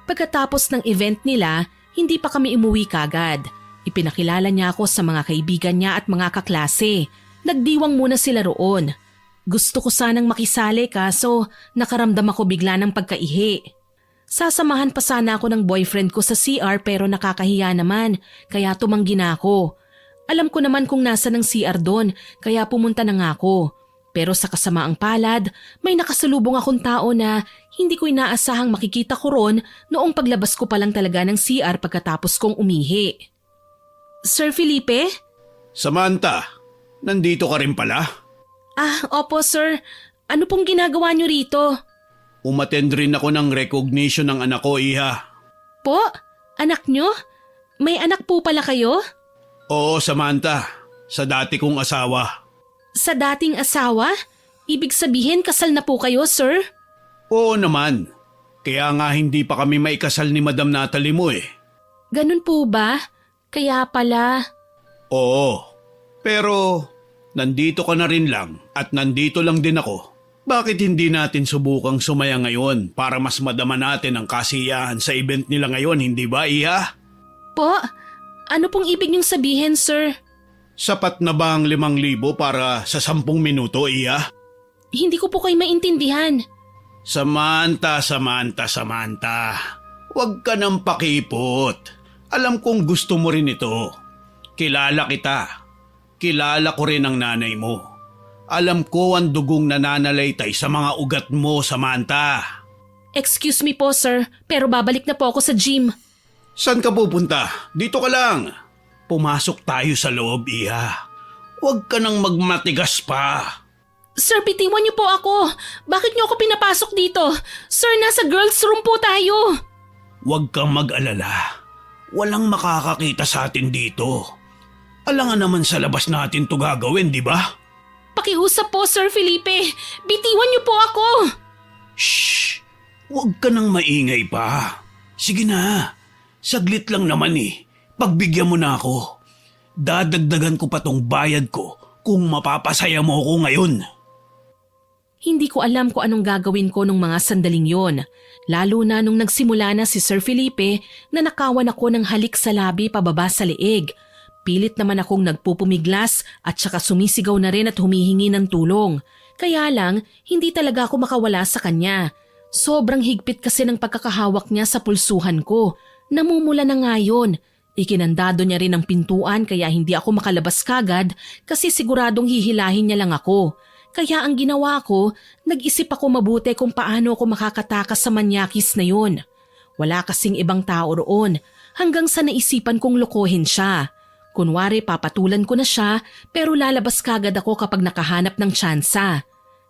Pagkatapos ng event nila, hindi pa kami umuwi kagad. Ipinakilala niya ako sa mga kaibigan niya at mga kaklase. Nagdiwang muna sila roon. Gusto ko sanang makisali kaso nakaramdam ako bigla ng pagkaihi. Sasamahan pa sana ako ng boyfriend ko sa CR pero nakakahiya naman kaya tumanggi na ako. Alam ko naman kung nasa ng CR doon kaya pumunta na nga ako. Pero sa kasamaang palad, may nakasalubong akong tao na hindi ko inaasahang makikita ko ron noong paglabas ko pa lang talaga ng CR pagkatapos kong umihi. Sir Felipe? Samantha, nandito ka rin pala? Opo sir. Ano pong ginagawa niyo rito? Umattend rin ako ng recognition ng anak ko, Iha. Po? Anak niyo? May anak po pala kayo? Oo, Samantha. Sa dati kong asawa. Sa dating asawa? Ibig sabihin kasal na po kayo, sir? Oo naman. Kaya nga hindi pa kami maikasal ni Madam Natalie mo eh. Ganun po ba? Kaya pala. Oo. Pero nandito ka na rin lang at nandito lang din ako. Bakit hindi natin subukang sumaya ngayon para mas madama natin ang kasiyahan sa event nila ngayon, hindi ba, Iha? Po? Ano pong ibig niyong sabihin, sir? Sapat na ba ang 5,000 para sa 10 minuto, Iha? Hindi ko po kayo maintindihan. Samantha. Huwag ka nang pakipot. Alam kong gusto mo rin ito. Kilala kita. Kilala ko rin ang nanay mo. Alam ko ang dugong nananalaytay sa mga ugat mo, Samantha. Excuse me po sir, pero babalik na po ako sa gym. Saan ka pupunta? Dito ka lang. Pumasok tayo sa loob, Iha. Huwag ka nang magmatigas pa. Sir, bitiwan niyo po ako. Bakit niyo ako pinapasok dito? Sir, nasa girls room po tayo. Huwag kang mag-alala. Walang makakakita sa atin dito. Alangan naman sa labas natin to gagawin, di ba? Pakiusap po, Sir Felipe. Bitiwan niyo po ako. Shh! Huwag ka nang maingay pa. Sige na. Saglit lang naman eh. Pagbigyan mo na ako. Dadagdagan ko pa tong bayad ko kung mapapasaya mo ako ngayon. Hindi ko alam kung anong gagawin ko nung mga sandaling yon. Lalo na nung nagsimula na si Sir Felipe na nakawan ako ng halik sa labi pababa sa leeg. Pilit naman akong nagpupumiglas at saka sumisigaw na rin at humihingi ng tulong. Kaya lang, hindi talaga ako makawala sa kanya. Sobrang higpit kasi ng pagkakahawak niya sa pulsuhan ko. Namumula na nga yun. Ikinandado niya rin ang pintuan kaya hindi ako makalabas kagad kasi siguradong hihilahin niya lang ako. Kaya ang ginawa ko, nag-isip ako mabuti kung paano ako makakatakas sa manyakis na yun. Wala kasing ibang tao roon hanggang sa naisipan kong lokohin siya. Kunwari papatulan ko na siya pero lalabas kagad ako kapag nakahanap ng tsansa.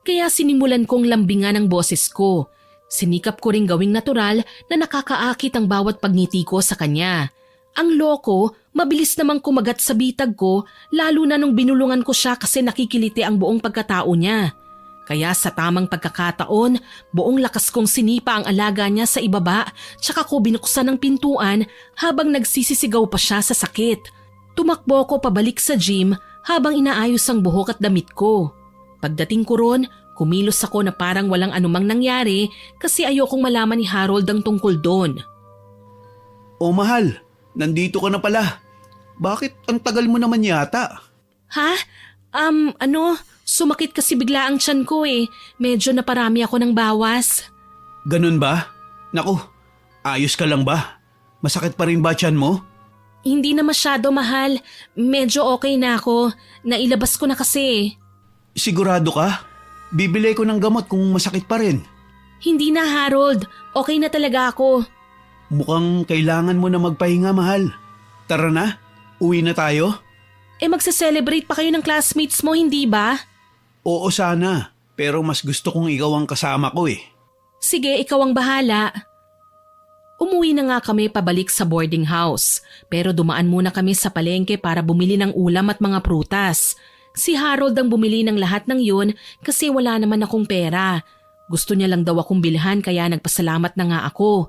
Kaya sinimulan kong lambingan ang boses ko. Sinikap ko ring gawing natural na nakakaakit ang bawat pagngiti ko sa kanya. Ang loko, mabilis namang kumagat sa bitag ko lalo na nung binulungan ko siya kasi nakikiliti ang buong pagkatao niya. Kaya sa tamang pagkakataon, buong lakas kong sinipa ang alaga niya sa ibaba tsaka ko binuksan ng pintuan habang nagsisisigaw pa siya sa sakit. Tumakbo ko pabalik sa gym habang inaayos ang buhok at damit ko. Pagdating ko ron, kumilos ako na parang walang anumang nangyari kasi ayokong malaman ni Harold ang tungkol doon. O mahal, nandito ka na pala. Bakit ang tagal mo naman yata? Ha? Sumakit kasi bigla ang tiyan ko eh. Medyo naparami ako ng bawas. Ganun ba? Naku, ayos ka lang ba? Masakit pa rin ba tiyan mo? Hindi na masyado mahal. Medyo okay na ako. Nailabas ko na kasi. Sigurado ka? Bibili ko ng gamot kung masakit pa rin. Hindi na Harold. Okay na talaga ako. Mukhang kailangan mo na magpahinga, mahal. Tara na, uwi na tayo. Magse-celebrate pa kayo ng classmates mo, hindi ba? Oo sana, pero mas gusto kong ikaw ang kasama ko eh. Sige, ikaw ang bahala. Umuwi na nga kami pabalik sa boarding house, pero dumaan muna kami sa palengke para bumili ng ulam at mga prutas. Si Harold ang bumili ng lahat ng yun kasi wala naman akong pera. Gusto niya lang daw akong bilhan kaya nagpasalamat na nga ako.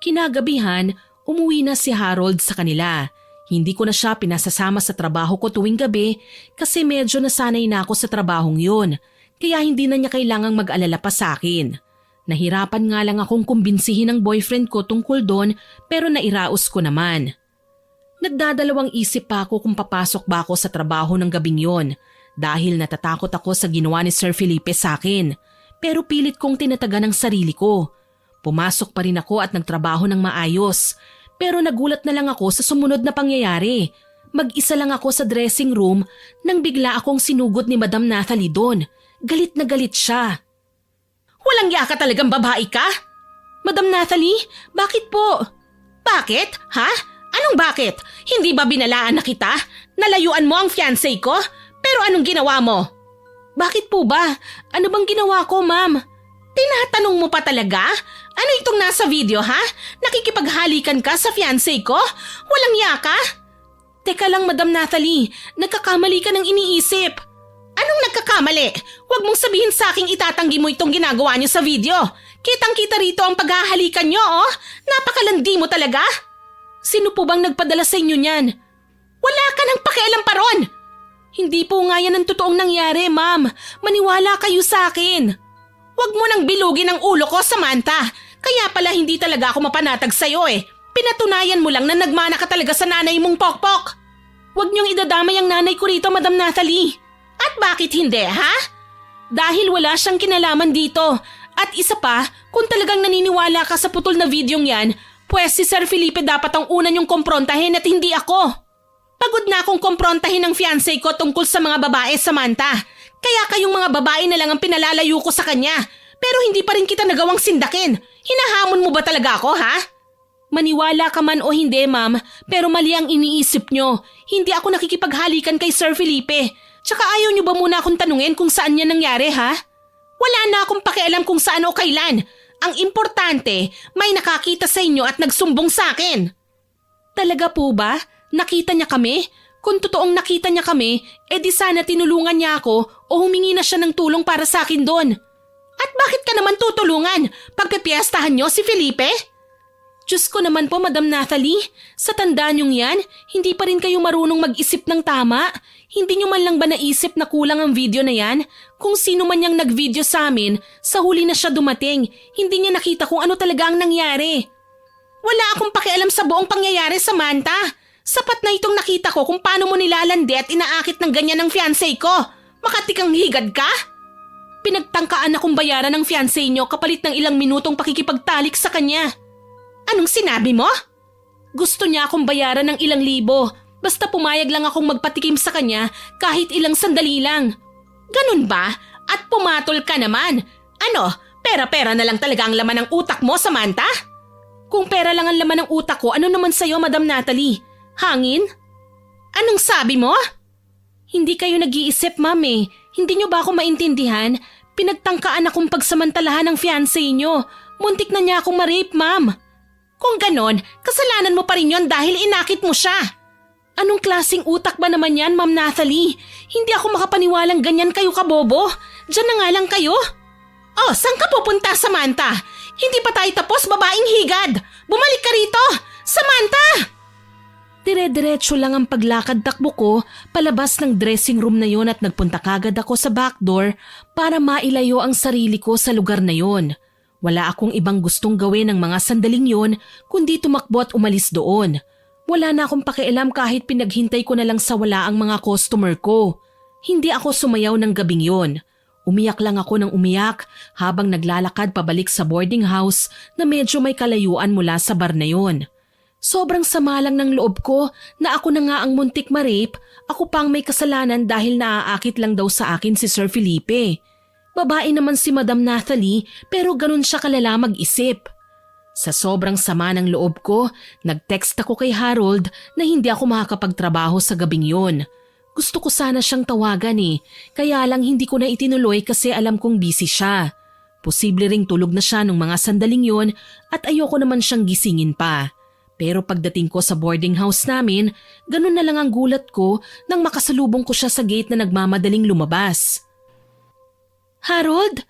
Kinagabihan, umuwi na si Harold sa kanila. Hindi ko na siya pinasasama sa trabaho ko tuwing gabi kasi medyo nasanay na ako sa trabahong yun. Kaya hindi na niya kailangang mag-alala pa sa akin. Nahirapan nga lang akong kumbinsihin ng boyfriend ko tungkol doon pero nairaos ko naman. Nagdadalawang isip pa ako kung papasok ba ako sa trabaho ng gabing yon dahil natatakot ako sa ginawa ni Sir Felipe sa akin. Pero pilit kong tinatagan ang sarili ko. Pumasok pa rin ako at nagtrabaho ng maayos. Pero nagulat na lang ako sa sumunod na pangyayari. Mag-isa lang ako sa dressing room nang bigla akong sinugod ni Madam Nathalie doon. Galit na galit siya. Walang yaka talagang babae ka? Madam Nathalie, bakit po? Bakit? Ha? Anong bakit? Hindi ba binalaan na kita? Nalayuan mo ang fiancé ko? Pero anong ginawa mo? Bakit po ba? Ano bang ginawa ko, ma'am? Tinatanong mo pa talaga? Ano itong nasa video, ha? Nakikipaghalikan ka sa fiancé ko? Walang yaka? Teka lang, Madam Nathalie. Nagkakamali ka ng iniisip. Anong nagkakamali? Huwag mong sabihin sa aking itatanggi mo itong ginagawa niyo sa video. Kitang-kita rito ang paghahalikan niyo, oh. Napakalandi mo talaga. Sino po bang nagpadala sa inyo niyan? Wala ka nang pakialam pa ron. Hindi po nga yan ang totoong nangyari, ma'am. Maniwala kayo sa akin. Huwag mo nang bilugin ang ulo ko, Samantha. Kaya pala hindi talaga ako mapanatag sa'yo eh. Pinatunayan mo lang na nagmana ka talaga sa nanay mong pokpok. Huwag niyong idadamay ang nanay ko rito, Madam Nathalie. At bakit hindi, ha? Dahil wala siyang kinalaman dito. At isa pa, kung talagang naniniwala ka sa putol na videong yan, pues si Sir Felipe dapat ang una niyong komprontahin at hindi ako. Pagod na akong komprontahin ng fiancé ko tungkol sa mga babae, Samantha. Kaya kayong mga babae na lang ang pinalalayo ko sa kanya. Pero hindi pa rin kita nagawang sindakin. Hinahamon mo ba talaga ako, ha? Maniwala ka man o hindi, ma'am, pero mali ang iniisip nyo. Hindi ako nakikipaghalikan kay Sir Felipe. Tsaka ayaw nyo ba muna akong tanungin kung saan yan nangyari, ha? Wala na akong pakialam kung saan o kailan. Ang importante, may nakakita sa inyo at nagsumbong sa akin. Talaga po ba? Nakita niya kami? Kung totoong nakita niya kami, edi sana tinulungan niya ako o humingi na siya ng tulong para sa akin doon. At bakit ka naman tutulungan? Pagpipiestahan niyo si Felipe? Diyos ko naman po, Madam Nathalie. Sa tanda niyong yan, hindi pa rin kayo marunong mag-isip ng tama. Hindi niyo man lang ba naisip na kulang ang video na yan? Kung sino man yung nag-video sa amin, sa huli na siya dumating. Hindi niya nakita kung ano talaga ang nangyari. Wala akong pakialam sa buong pangyayari, Samantha. Sapat na itong nakita ko kung paano mo nilalandi at inaakit ng ganyan ng fiancé ko. Makatikang higad ka? Pinagtangkaan akong bayaran ng fiancé niyo kapalit ng ilang minutong pakikipagtalik sa kanya. Anong sinabi mo? Gusto niya akong bayaran ng ilang libo. Basta pumayag lang akong magpatikim sa kanya kahit ilang sandali lang. Ganun ba? At pumatol ka naman. Ano, pera-pera na lang talaga ang laman ng utak mo, Samantha? Kung pera lang ang laman ng utak ko, ano naman sa'yo, Madam Nathalie? Hangin? Anong sabi mo? Hindi kayo nag-iisip, ma'am eh. Hindi niyo ba ako maintindihan? Pinagtangkaan akong pagsamantalahan ng fiancé niyo. Muntik na niya akong ma-rape, ma'am. Kung ganon, kasalanan mo pa rin yon dahil inakit mo siya. Anong klaseng utak ba naman yan, Ma'am Nathalie? Hindi ako makapaniwalang ganyan kayo kabobo. Diyan na nga lang kayo. Oh, saan ka pupunta, Samantha? Hindi pa tayo tapos, babaeng higad. Bumalik ka rito, Samantha! Dire-diretso lang ang paglakad-takbo ko palabas ng dressing room na yon at nagpunta kagad ako sa backdoor para mailayo ang sarili ko sa lugar na yon. Wala akong ibang gustong gawin ng mga sandaling yon kundi tumakbo at umalis doon. Wala na akong pakialam kahit pinaghintay ko na lang sa wala ang mga customer ko. Hindi ako sumayaw ng gabing yon. Umiyak lang ako ng umiyak habang naglalakad pabalik sa boarding house na medyo may kalayuan mula sa bar na yon. Sobrang sama lang ng loob ko na ako na nga ang muntik ma-rape, ako pang may kasalanan dahil naaakit lang daw sa akin si Sir Felipe. Babae naman si Madam Nathalie pero ganun siya kalala mag-isip. Sa sobrang sama ng loob ko, nag-text ako kay Harold na hindi ako makakapagtrabaho sa gabing yon. Gusto ko sana siyang tawagan kaya lang hindi ko na itinuloy kasi alam kong busy siya. Posible ring tulog na siya nung mga sandaling yon at ayoko naman siyang gisingin pa. Pero pagdating ko sa boarding house namin, ganun na lang ang gulat ko nang makasalubong ko siya sa gate na nagmamadaling lumabas. Harold?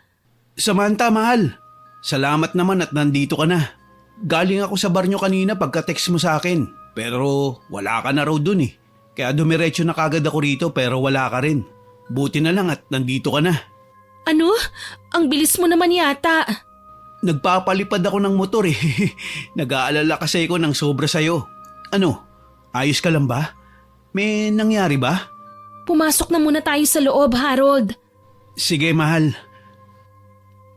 Samantha, mahal. Salamat naman at nandito ka na. Galing ako sa bar nyo kanina pagka-text mo sa akin. Pero wala ka na raw dun eh. Kaya dumiretso na kagad ako rito pero wala ka rin. Buti na lang at nandito ka na. Ano? Ang bilis mo naman yata. Nagpapalipad ako ng motor eh. Nag-aalala kasi ako ng sobra sa'yo. Ano? Ayos ka lang ba? May nangyari ba? Pumasok na muna tayo sa loob, Harold. Sige, mahal.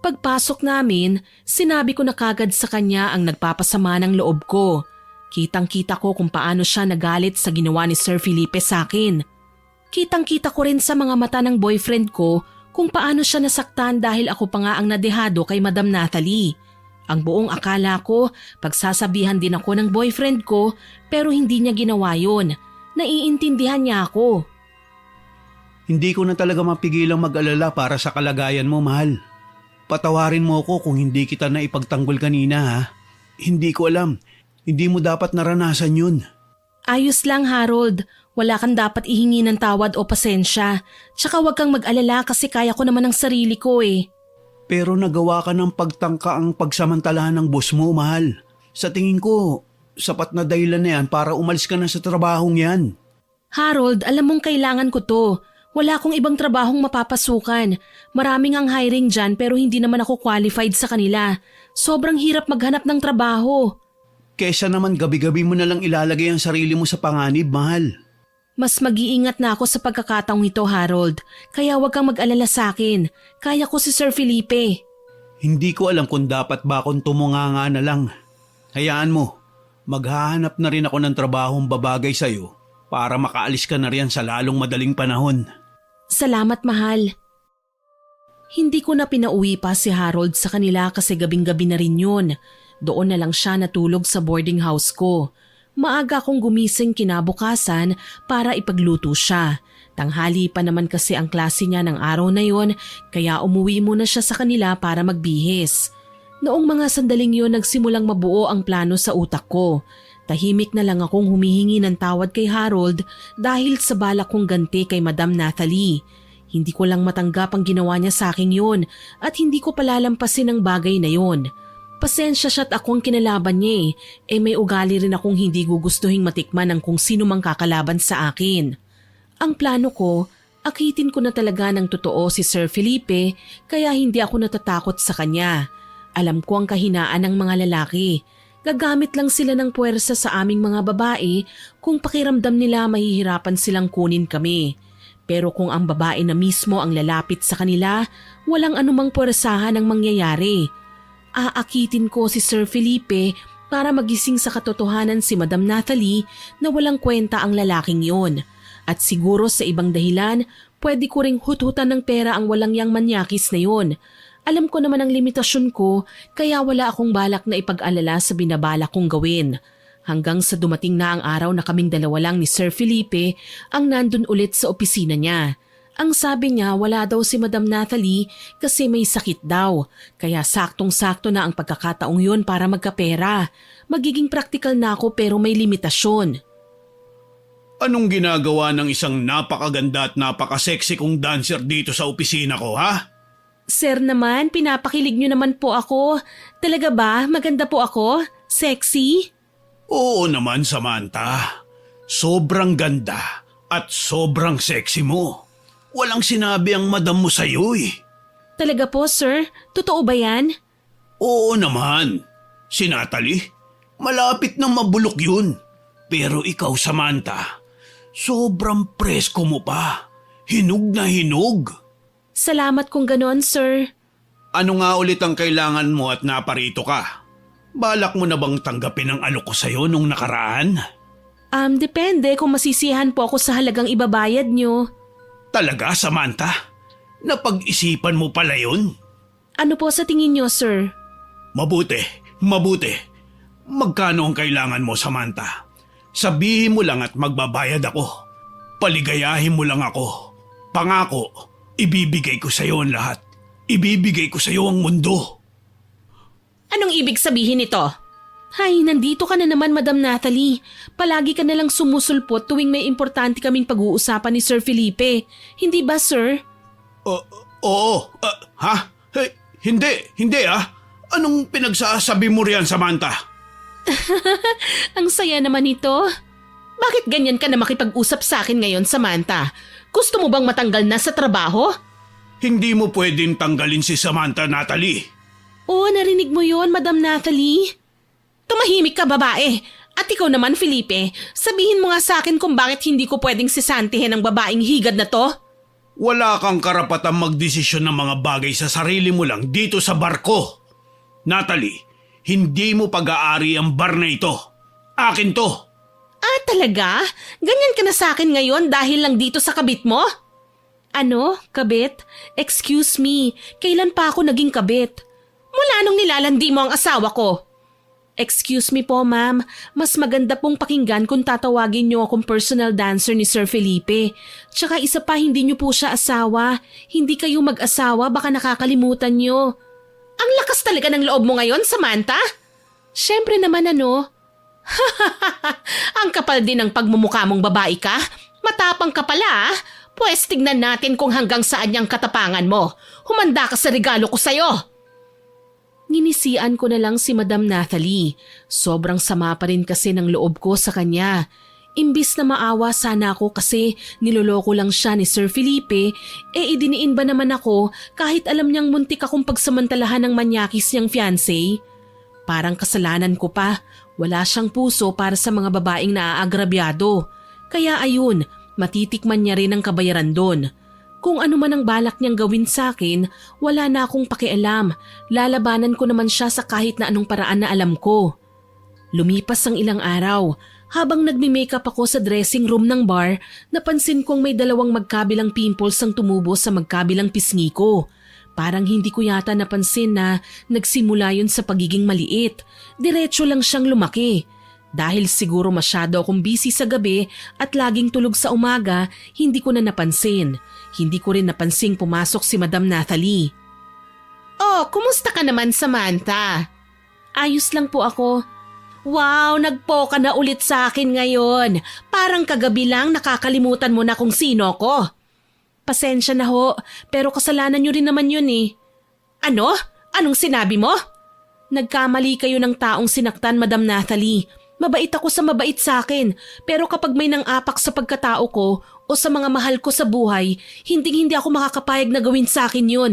Pagpasok namin, sinabi ko na kagad sa kanya ang nagpapasama ng loob ko. Kitang-kita ko kung paano siya nagalit sa ginawa ni Sir Felipe sa akin. Kitang-kita ko rin sa mga mata ng boyfriend ko kung paano siya nasaktan dahil ako pa nga ang nadehado kay Madam Nathalie. Ang buong akala ko, pagsasabihan din ako ng boyfriend ko pero hindi niya ginawa yun. Naiintindihan niya ako. Hindi ko na talaga mapigilang mag-alala para sa kalagayan mo, mahal. Patawarin mo ako kung hindi kita na ipagtanggol kanina, ha? Hindi ko alam. Hindi mo dapat naranasan yun. Ayos lang, Harold. Wala kang dapat ihingi ng tawad o pasensya. Tsaka huwag kang mag-alala kasi kaya ko naman ang sarili ko eh. Pero nagawa ka ng pagtangka ang pagsamantalahan ng boss mo, mahal. Sa tingin ko, sapat na dahilan na yan para umalis ka na sa trabahong yan. Harold, alam mong kailangan ko to. Wala akong ibang trabahong mapapasukan. Maraming ang hiring dyan pero hindi naman ako qualified sa kanila. Sobrang hirap maghanap ng trabaho. Kesa naman gabi-gabi mo na lang ilalagay ang sarili mo sa panganib, mahal. Mas mag-iingat na ako sa pagkakataong ito, Harold. Kaya huwag kang mag-alala sa akin. Kaya ko si Sir Felipe. Hindi ko alam kung dapat ba akong tumunganga na lang. Hayaan mo, maghahanap na rin ako ng trabahong babagay sa'yo para makaalis ka na riyan sa lalong madaling panahon. Salamat, mahal. Hindi ko na pinauwi pa si Harold sa kanila kasi gabing-gabi na rin yun. Doon na lang siya natulog sa boarding house ko. Maaga akong gumising kinabukasan para ipagluto siya. Tanghali pa naman kasi ang klase niya ng araw na yon, kaya umuwi muna siya sa kanila para magbihis. Noong mga sandaling yon nagsimulang mabuo ang plano sa utak ko. Tahimik na lang akong humihingi ng tawad kay Harold dahil sa balak kong ganti kay Madam Nathalie. Hindi ko lang matanggap ang ginawa niya sa akin yun at hindi ko palalampasin ang bagay na yon. Pasensya siya at ako ang kinalaban niya may ugali rin akong hindi gugustuhing matikman ng kung sino mang kakalaban sa akin. Ang plano ko, akitin ko na talaga ng totoo si Sir Felipe kaya hindi ako natatakot sa kanya. Alam ko ang kahinaan ng mga lalaki. Gagamit lang sila ng puwersa sa aming mga babae kung pakiramdam nila mahihirapan silang kunin kami. Pero kung ang babae na mismo ang lalapit sa kanila, walang anumang puwersahan ang mangyayari. Aakitin ko si Sir Felipe para magising sa katotohanan si Madam Nathalie na walang kwenta ang lalaking yon. At siguro sa ibang dahilan, pwede ko ring hututan ng pera ang walang yang manyakis na yon. Alam ko naman ang limitasyon ko kaya wala akong balak na ipag-alala sa binabalak kong gawin. Hanggang sa dumating na ang araw na kaming dalawa lang ni Sir Felipe ang nandun ulit sa opisina niya. Ang sabi niya wala daw si Madam Nathalie kasi may sakit daw. Kaya saktong-sakto na ang pagkakataong yun para magkapera. Magiging praktikal na ako pero may limitasyon. Anong ginagawa ng isang napakaganda at napaka-sexy kong dancer dito sa opisina ko, ha? Sir naman, pinapakilig niyo naman po ako. Talaga ba? Maganda po ako? Sexy? Oo naman, Samantha. Sobrang ganda at sobrang sexy mo. Walang sinabi ang madam mo sa'yo eh. Talaga po, sir? Totoo ba yan? Oo naman. Si Natalie, malapit nang mabulok yun. Pero ikaw, Samantha, sobrang presko mo pa. Hinog na hinog. Salamat kung ganoon, sir. Ano nga ulit ang kailangan mo at naparito ka? Balak mo na bang tanggapin ang alok ko sa'yo nung nakaraan? Depende kung masisiyahan po ako sa halagang ibabayad nyo. Talaga, Samantha? Napag-isipan mo pala yun? Ano po sa tingin nyo, sir? Mabuti, mabuti. Magkano ang kailangan mo, Samantha? Sabihin mo lang at magbabayad ako. Paligayahin mo lang ako. Pangako, ibibigay ko sa'yo ang lahat. Ibibigay ko sa'yo ang mundo. Anong ibig sabihin nito? Hay, nandito ka na naman, Madam Nathalie. Palagi ka nalang sumusulpot tuwing may importante kaming pag-uusapan ni Sir Felipe. Hindi ba, sir? Oo. Ha? Hey, hindi ah. Anong pinagsasabi mo riyan, Samantha? Ang saya naman ito. Bakit ganyan ka na makipag-usap sa akin ngayon, Samantha? Gusto mo bang matanggal na sa trabaho? Hindi mo pwedeng tanggalin si Samantha, Natalie. Oo, narinig mo yon, Madam Nathalie. Tumahimik ka, babae. At ikaw naman, Felipe, sabihin mo nga sa akin kung bakit hindi ko pwedeng sisantihin ang babaeng higad na to? Wala kang karapatang magdesisyon ng mga bagay sa sarili mo lang dito sa barko. Natalie, hindi mo pag-aari ang bar na ito. Akin to. Ah, talaga? Ganyan ka na sa akin ngayon dahil lang dito sa kabit mo? Ano? Kabit? Excuse me, kailan pa ako naging kabit? Mula nung nilalandi mo ang asawa ko. Excuse me po, ma'am. Mas maganda pong pakinggan kung tatawagin niyo akong personal dancer ni Sir Felipe. Tsaka isa pa, hindi niyo po siya asawa. Hindi kayo mag-asawa, baka nakakalimutan niyo. Ang lakas talaga ng loob mo ngayon, Samantha. Siyempre naman ano. Ang kapal din ng pagmumukha mong babae ka. Matapang ka pala, ah. Pwes tignan natin kung hanggang saan niyang katapangan mo. Humanda ka sa regalo ko sa'yo. Ninisian ko na lang si Madam Nathalie. Sobrang sama pa rin kasi ng loob ko sa kanya. Imbis na maawa sana ako kasi niloloko lang siya ni Sir Felipe, idiniin ba naman ako kahit alam niyang muntik akong pagsamantalahan ng manyakis niyang fiancé? Parang kasalanan ko pa, wala siyang puso para sa mga babaeng naaagrabyado. Kaya ayun, matitikman niya rin ang kabayaran doon. Kung ano man ang balak niyang gawin sa akin, wala na akong pakialam. Lalabanan ko naman siya sa kahit na anong paraan na alam ko. Lumipas ang ilang araw. Habang nagme-makeup ako sa dressing room ng bar, napansin kong may dalawang magkabilang pimples ang tumubo sa magkabilang pisngi ko. Parang hindi ko yata napansin na nagsimula yun sa pagiging maliit. Diretso lang siyang lumaki. Dahil siguro masyado akong busy sa gabi at laging tulog sa umaga, hindi ko na napansin. Hindi ko rin napansing pumasok si Madam Nathalie. Oh, kumusta ka naman, Samantha? Ayos lang po ako. Wow, nagpo ka na ulit sa akin ngayon. Parang kagabi lang nakakalimutan mo na kung sino ko. Pasensya na ho, pero kasalanan nyo rin naman yun eh. Ano? Anong sinabi mo? Nagkamali kayo ng taong sinaktan, Madam Nathalie. Mabait ako sa mabait sa akin, pero kapag may nang-apak sa pagkatao ko o sa mga mahal ko sa buhay, hindi ako makakapayag na gawin sa akin yun.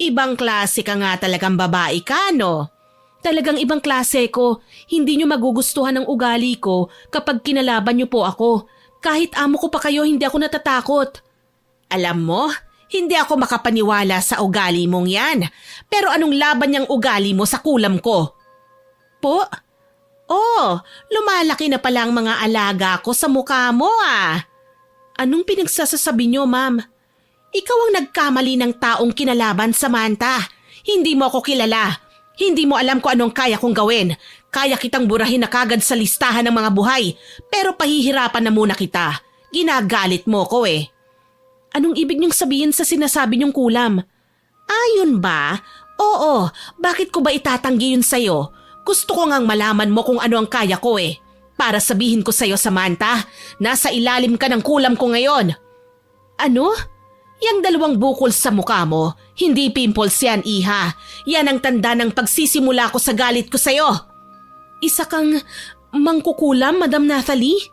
Ibang klase ka nga talagang babae ka, no? Talagang ibang klase ko. Hindi nyo magugustuhan ang ugali ko kapag kinalaban nyo po ako. Kahit amo ko pa kayo, hindi ako natatakot. Alam mo, hindi ako makapaniwala sa ugali mong yan. Pero anong laban niyang ugali mo sa kulam ko? Po? Oh, lumalaki na pala ang mga alaga ko sa mukha mo ah. Anong pinagsasasabi niyo, ma'am? Ikaw ang nagkamali ng taong kinalaban, Samantha. Hindi mo ako kilala. Hindi mo alam kung anong kaya kong gawin. Kaya kitang burahin na kagad sa listahan ng mga buhay. Pero pahihirapan na muna kita. Ginagalit mo ko eh. Anong ibig niyong sabihin sa sinasabi niyong kulam? Ayun ba? Oo, bakit ko ba itatanggi yun sa'yo? Gusto ko ngang malaman mo kung ano ang kaya ko eh. Para sabihin ko sa'yo, Samantha, nasa ilalim ka ng kulam ko ngayon. Ano? Yang 2 bukol sa mukha mo, hindi pimples yan, iha. Yan ang tanda ng pagsisimula ko sa galit ko sa'yo. Isa kang mangkukulam, Madam Nathalie?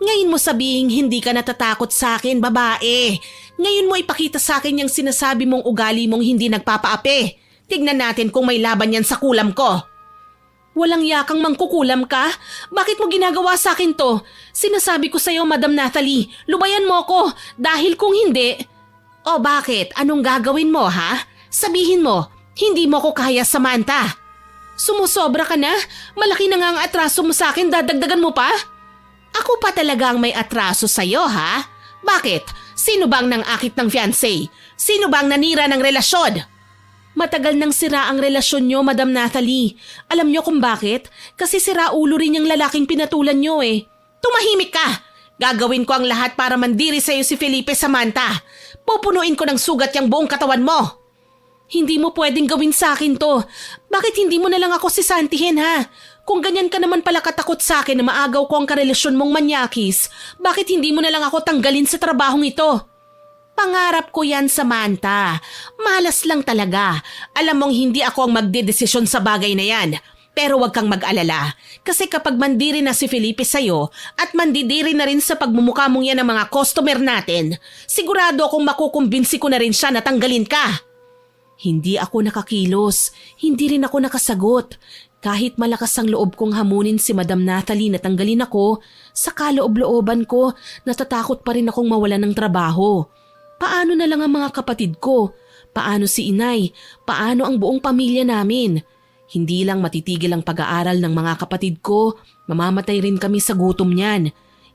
Ngayon mo sabihin hindi ka natatakot sa akin, babae. Ngayon mo ipakita sa akin yung sinasabi mong ugali mong hindi nagpapaapi. Tignan natin kung may laban yan sa kulam ko. Walang yakang mangkukulam ka? Bakit mo ginagawa sa akin to? Sinasabi ko sa'yo, Madam Nathalie, lubayan mo ko dahil kung hindi... O bakit? Anong gagawin mo, ha? Sabihin mo, hindi mo ko kaya, Samantha. Sumusobra ka na? Malaki na nga ang atraso mo sa akin, dadagdagan mo pa? Ako pa talaga ang may atraso sa'yo, ha? Bakit? Sino bang nang-akit ng fiancé? Sino bang nanira ng relasyon? Matagal nang sira ang relasyon nyo, Madam Nathalie. Alam nyo kung bakit? Kasi sira ulo rin yung lalaking pinatulan nyo eh. Tumahimik ka! Gagawin ko ang lahat para mandiri sa'yo si Felipe, Samantha. Pupunuin ko ng sugat yung buong katawan mo. Hindi mo pwedeng gawin sa akin to. Bakit hindi mo na lang ako sisantihin, ha? Kung ganyan ka naman pala katakot sa akin na maagaw ko ang karelasyon mong manyakis, bakit hindi mo na lang ako tanggalin sa trabahong ito? Pangarap ko yan, Samantha. Malas lang talaga. Alam mong hindi ako ang magdedesisyon sa bagay na yan. Pero wag kang mag-alala. Kasi kapag mandiri na si Felipe sa'yo at mandidiri na rin sa pagmumukha mong yan ng mga customer natin, sigurado akong makukumbinsi ko na rin siya na tanggalin ka. Hindi ako nakakilos. Hindi rin ako nakasagot. Kahit malakas ang loob kong hamunin si Madam Nathalie na tanggalin ako, sa kaloob-looban ko, natatakot pa rin akong mawalan ng trabaho. Paano na lang ang mga kapatid ko? Paano si inay? Paano ang buong pamilya namin? Hindi lang matitigil ang pag-aaral ng mga kapatid ko, mamamatay rin kami sa gutom niyan.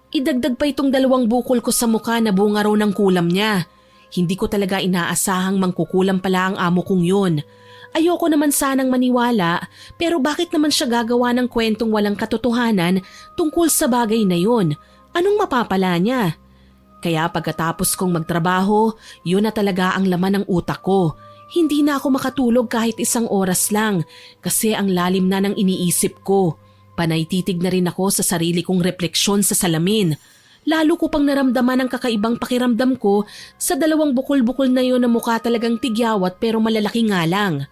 Idagdag pa itong 2 bukol ko sa mukha na bunga raw ng kulam niya. Hindi ko talaga inaasahang mangkukulam pala ang amo kong yun. Ayoko naman sanang maniwala, pero bakit naman siya gagawa ng kwentong walang katotohanan tungkol sa bagay na yun? Anong mapapala niya? Kaya pagkatapos kong magtrabaho, yun na talaga ang laman ng utak ko. Hindi na ako makatulog kahit 1 oras lang kasi ang lalim na ng iniisip ko. Panay titig na rin ako sa sarili kong refleksyon sa salamin. Lalo ko pang naramdaman ang kakaibang pakiramdam ko sa 2 bukol-bukol na yun na mukha talagang tigyawat pero malalaki nga lang.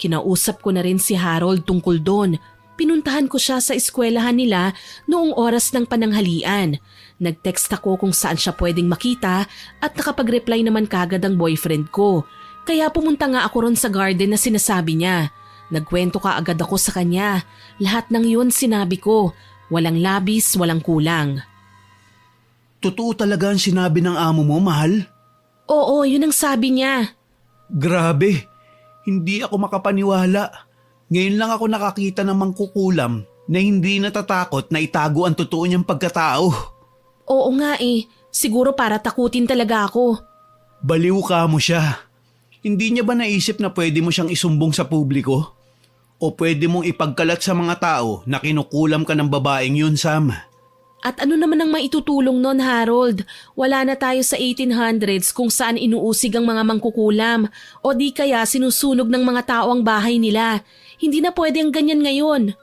Kinausap ko na rin si Harold tungkol doon. Pinuntahan ko siya sa eskwelahan nila noong oras ng pananghalian. Nag-text ako kung saan siya pwedeng makita at nakapag-reply naman kagad ang boyfriend ko. Kaya pumunta nga ako ron sa garden na sinasabi niya. Nagkwento ka agad ako sa kanya. Lahat ng yun sinabi ko. Walang labis, walang kulang. Totoo talaga ang sinabi ng amo mo, mahal? Oo, yun ang sabi niya. Grabe, hindi ako makapaniwala. Ngayon lang ako nakakita ng mangkukulam na hindi natatakot na itago ang totoo niyang pagkatao. Oo nga eh, siguro para takutin talaga ako. Baliw ka mo siya. Hindi niya ba naisip na pwede mo siyang isumbong sa publiko? O pwede mong ipagkalat sa mga tao na kinukulam ka ng babaeng yun, Sam? At ano naman ang maitutulong nun, Harold? Wala na tayo sa 1800s kung saan inuusig ang mga mangkukulam o di kaya sinusunog ng mga tao ang bahay nila. Hindi na pwede ang ganyan ngayon.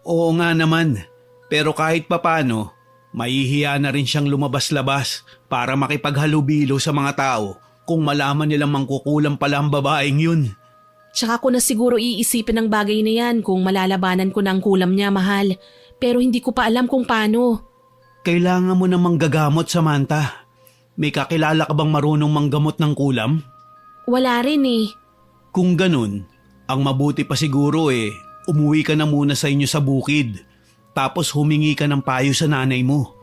Oo nga naman. Pero kahit papano, mahihiya na rin siyang lumabas-labas para makipaghalubilo sa mga tao kung malaman nilang mangkukulam pala ang babaeng yun. Tsaka ko na siguro iisipin ang bagay na yan kung malalabanan ko na ang kulam niya, mahal. Pero hindi ko pa alam kung paano. Kailangan mo na manggagamot, Samantha. May kakilala ka bang marunong manggamot ng kulam? Wala rin eh. Kung ganun, ang mabuti pa siguro umuwi ka na muna sa inyo sa bukid. Tapos humingi ka ng payo sa nanay mo.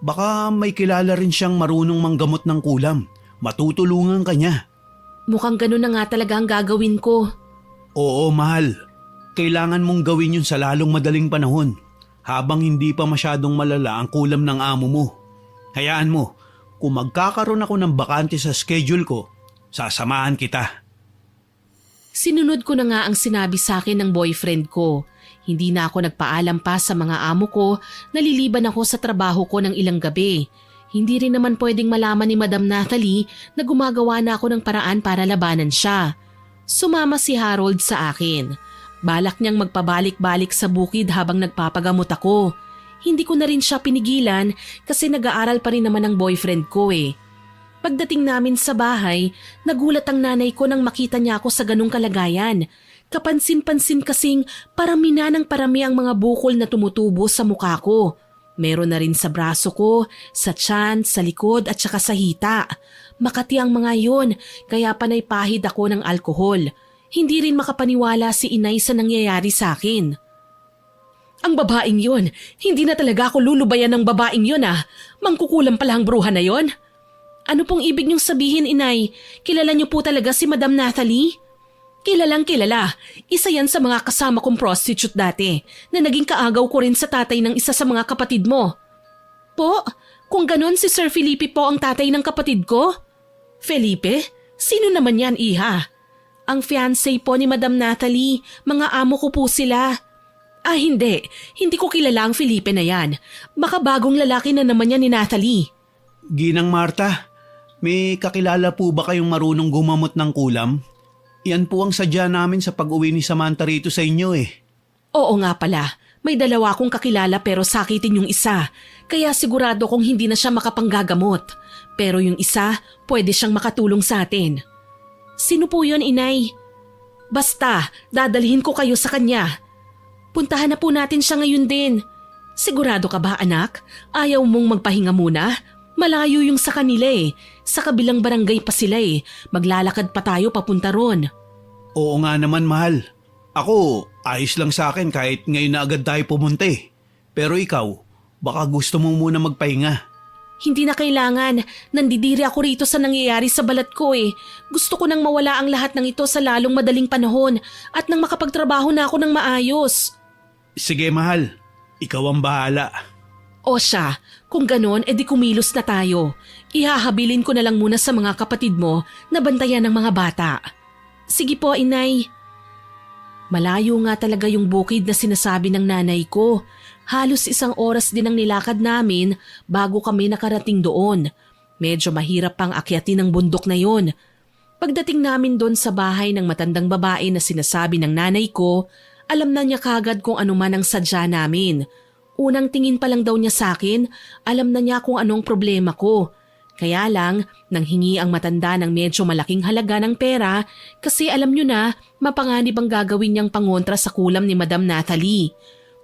Baka may kilala rin siyang marunong manggamot ng kulam. Matutulungan ka niya. Mukhang ganun na nga talaga ang gagawin ko. Oo, mahal. Kailangan mong gawin yun sa lalong madaling panahon. Habang hindi pa masyadong malala ang kulam ng amo mo. Hayaan mo, kung magkakaroon ako ng bakante sa schedule ko, sasamahan kita. Sinunod ko na nga ang sinabi sa akin ng boyfriend ko. Hindi na ako nagpaalam pa sa mga amo ko, naliliban ako sa trabaho ko ng ilang gabi. Hindi rin naman pwedeng malaman ni Madam Natalie na gumagawa na ako ng paraan para labanan siya. Sumama si Harold sa akin. Balak niyang magpabalik-balik sa bukid habang nagpapagamot ako. Hindi ko na rin siya pinigilan kasi nag-aaral pa rin naman ang boyfriend ko eh. Pagdating namin sa bahay, nagulat ang nanay ko nang makita niya ako sa ganung kalagayan. Kapansin-pansin kasing parami na ng parami ang mga bukol na tumutubo sa mukha ko. Meron na rin sa braso ko, sa tiyan, sa likod at saka sa hita. Makati ang mga yon, kaya panay pahid ako ng alkohol. Hindi rin makapaniwala si inay sa nangyayari sa akin. Ang babaeng yon, hindi na talaga ako lulubayan ng babaeng yon ah. Mangkukulam pala ang bruha na yon. Ano pong ibig niyong sabihin, inay? Kilala niyo po talaga si Madam Natalie? Kilalang kilala. Isa yan sa mga kasama kong prostitute dati na naging kaagaw ko rin sa tatay ng isa sa mga kapatid mo. Po, kung ganon si Sir Felipe po ang tatay ng kapatid ko? Felipe? Sino naman yan, iha? Ang fiancé po ni Madam Natalie, mga amo ko po sila. Ah hindi, hindi ko kilala ang Felipe na yan. Baka bagong lalaki na naman yan ni Natalie. Ginang Marta, may kakilala po ba kayong marunong gumamot ng kulam? Yan po ang sadya namin sa pag-uwi ni Samantha rito sa inyo eh. Oo nga pala, may dalawa akong kakilala pero sakitin yung isa. Kaya sigurado kong hindi na siya makapanggagamot. Pero yung isa, pwede siyang makatulong sa atin. Sino po yun, inay? Basta, dadalhin ko kayo sa kanya. Puntahan na po natin siya ngayon din. Sigurado ka ba, anak? Ayaw mong magpahinga muna? Malayo yung sa kanila eh. Sa kabilang barangay pa sila eh. Maglalakad pa tayo papunta ron. Oo nga naman, mahal. Ako, ayos lang sa akin kahit ngayon na agad tayo pumunta eh. Pero ikaw, baka gusto mo muna magpahinga. Hindi na kailangan. Nandidiri ako rito sa nangyayari sa balat ko eh. Gusto ko nang mawala ang lahat ng ito sa lalong madaling panahon at nang makapagtrabaho na ako ng maayos. Sige, mahal. Ikaw ang bahala. O siya, kung ganon, edi kumilos na tayo. Ihahabilin ko na lang muna sa mga kapatid mo na bantayan ng mga bata. Sige po, inay. Malayo nga talaga yung bukid na sinasabi ng nanay ko. Halos 1 oras din ang nilakad namin bago kami nakarating doon. Medyo mahirap pang akyatin ang bundok na yon. Pagdating namin doon sa bahay ng matandang babae na sinasabi ng nanay ko, alam na niya kagad kung ano man ang sadya namin. Unang tingin pa lang daw niya sa akin, alam na niya kung anong problema ko. Kaya lang, nang hingi ang matanda ng medyo malaking halaga ng pera kasi alam niyo na, mapanganib ang gagawin niyang pangontra sa kulam ni Madam Natalie.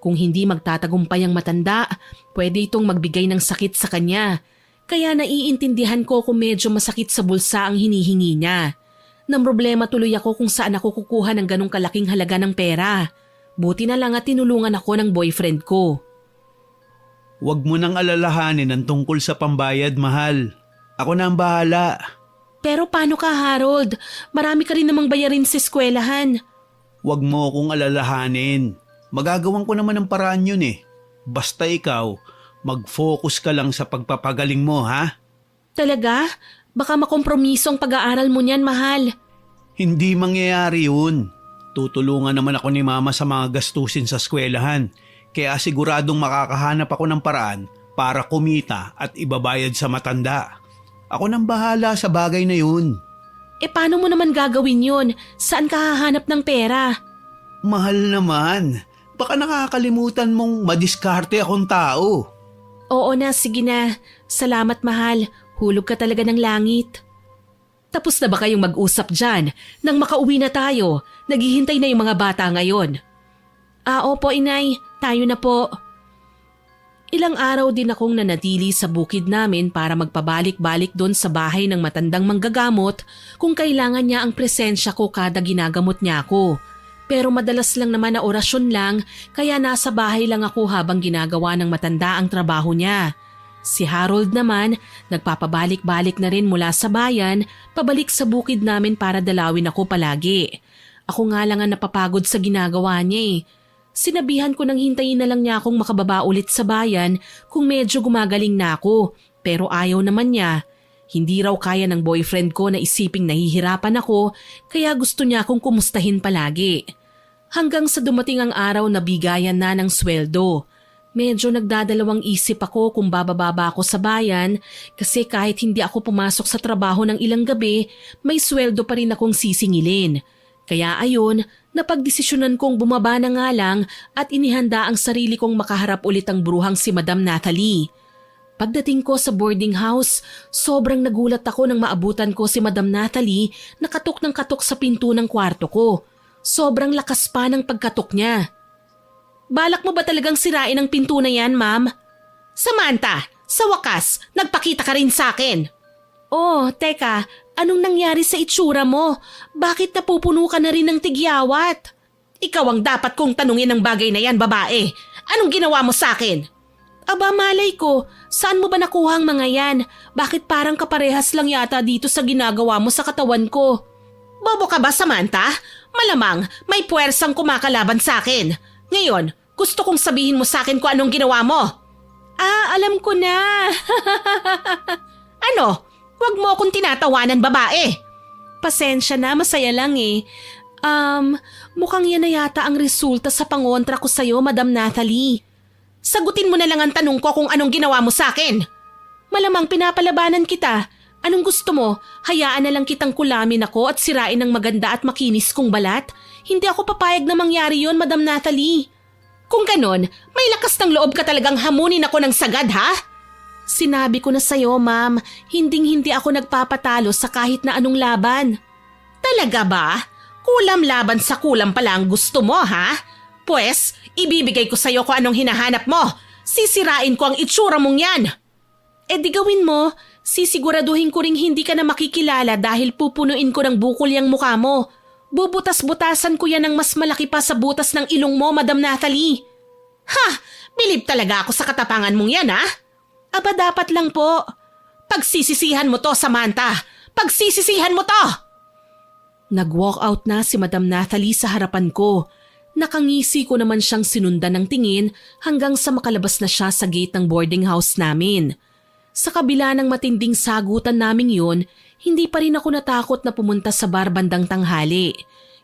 Kung hindi magtatagumpay ang matanda, pwede itong magbigay ng sakit sa kanya. Kaya naiintindihan ko kung medyo masakit sa bulsa ang hinihingi niya. Nang problema tuloy ako kung saan ako kukuha ng ganong kalaking halaga ng pera. Buti na lang at tinulungan ako ng boyfriend ko. Huwag mo nang alalahanin ang tungkol sa pambayad, mahal. Ako na ang bahala. Pero paano ka, Harold? Marami ka rin namang bayarin sa eskwelahan. Huwag mo akong alalahanin. Magagawan ko naman ng paraan yun eh. Basta ikaw, mag-focus ka lang sa pagpapagaling mo, ha? Talaga? Baka makompromiso ang pag-aaral mo niyan, mahal. Hindi mangyayari yun. Tutulungan naman ako ni Mama sa mga gastusin sa eskwelahan. Kaya siguradong makakahanap ako ng paraan para kumita at ibabayad sa matanda. Ako nang bahala sa bagay na yun. Paano mo naman gagawin yun? Saan ka hahanap ng pera? Mahal naman. Baka nakakalimutan mong madiskarte akong tao. Oo na, sige na. Salamat mahal. Hulog ka talaga ng langit. Tapos na ba kayong mag-usap dyan? Nang makauwi na tayo, naghihintay na yung mga bata ngayon. Opo inay, tayo na po. Ilang araw din akong nanatili sa bukid namin para magpabalik-balik doon sa bahay ng matandang manggagamot kung kailangan niya ang presensya ko kada ginagamot niya ako. Pero madalas lang naman na orasyon lang kaya nasa bahay lang ako habang ginagawa ng matanda ang trabaho niya. Si Harold naman, nagpapabalik-balik na rin mula sa bayan, pabalik sa bukid namin para dalawin ako palagi. Ako nga lang ang napapagod sa ginagawa niya eh. Sinabihan ko nang hintayin na lang niya akong makababa ulit sa bayan kung medyo gumagaling na ako, pero ayaw naman niya. Hindi raw kaya ng boyfriend ko na isiping nahihirapan ako, kaya gusto niya akong kumustahin palagi. Hanggang sa dumating ang araw na bigayan na ng sweldo. Medyo nagdadalawang isip ako kung bababa ako sa bayan kasi kahit hindi ako pumasok sa trabaho ng ilang gabi, may sweldo pa rin akong sisingilin. Kaya ayon, napagdesisyonan kong bumaba na nga lang at inihanda ang sarili kong makaharap ulit ang bruhang si Madam Natalie. Pagdating ko sa boarding house, sobrang nagulat ako nang maabutan ko si Madam Natalie na katok ng katok sa pinto ng kwarto ko. Sobrang lakas pa ng pagkatok niya. Balak mo ba talagang sirain ang pinto na yan, ma'am? Samantha, sa wakas, nagpakita ka rin sa akin. Oh, teka, anong nangyari sa itsura mo? Bakit napupuno ka na rin ng tigyawat? Ikaw ang dapat kong tanungin ng bagay na yan, babae. Anong ginawa mo sa akin? Aba, malay ko, saan mo ba nakuha ang mga yan? Bakit parang kaparehas lang yata dito sa ginagawa mo sa katawan ko? Bobo ka ba, Samantha? Malamang may puwersang kumakalaban sa akin. Ngayon, gusto kong sabihin mo sa akin kung anong ginawa mo. Alam ko na. Ano? Huwag mo akong tinatawanan, babae. Pasensya na, masaya lang eh. Mukhang yan na yata ang resulta sa pangontra ko sa'yo, Madam Natalie. Sagutin mo na lang ang tanong ko kung anong ginawa mo sa akin. Malamang pinapalabanan kita. Anong gusto mo? Hayaan na lang kitang kulamin ako at sirain ng maganda at makinis kong balat? Hindi ako papayag na mangyari yon, Madam Natalie. Kung ganon, may lakas ng loob ka talagang hamunin ako ng sagad, ha? Sinabi ko na sa'yo, ma'am, hinding-hindi ako nagpapatalo sa kahit na anong laban. Talaga ba? Kulam laban sa kulam pala ang gusto mo, ha? Pwes, ibibigay ko sa'yo kung anong hinahanap mo. Sisirain ko ang itsura mong yan. Di gawin mo, sisiguraduhin ko ring hindi ka na makikilala dahil pupunuin ko ng bukol yung mukha mo. Bubutas-butasan ko yan ng mas malaki pa sa butas ng ilong mo, Madam Natalie. Ha! Bilib talaga ako sa katapangan mong yan, ha? Aba, dapat lang po. Pagsisisihan mo to, Samantha. Pagsisisihan mo to! Nag-walk out na si Madam Natalie sa harapan ko. Nakangisi ko naman siyang sinundan ng tingin hanggang sa makalabas na siya sa gate ng boarding house namin. Sa kabila ng matinding sagutan naming yun, hindi pa rin ako natakot na pumunta sa bar bandang tanghali.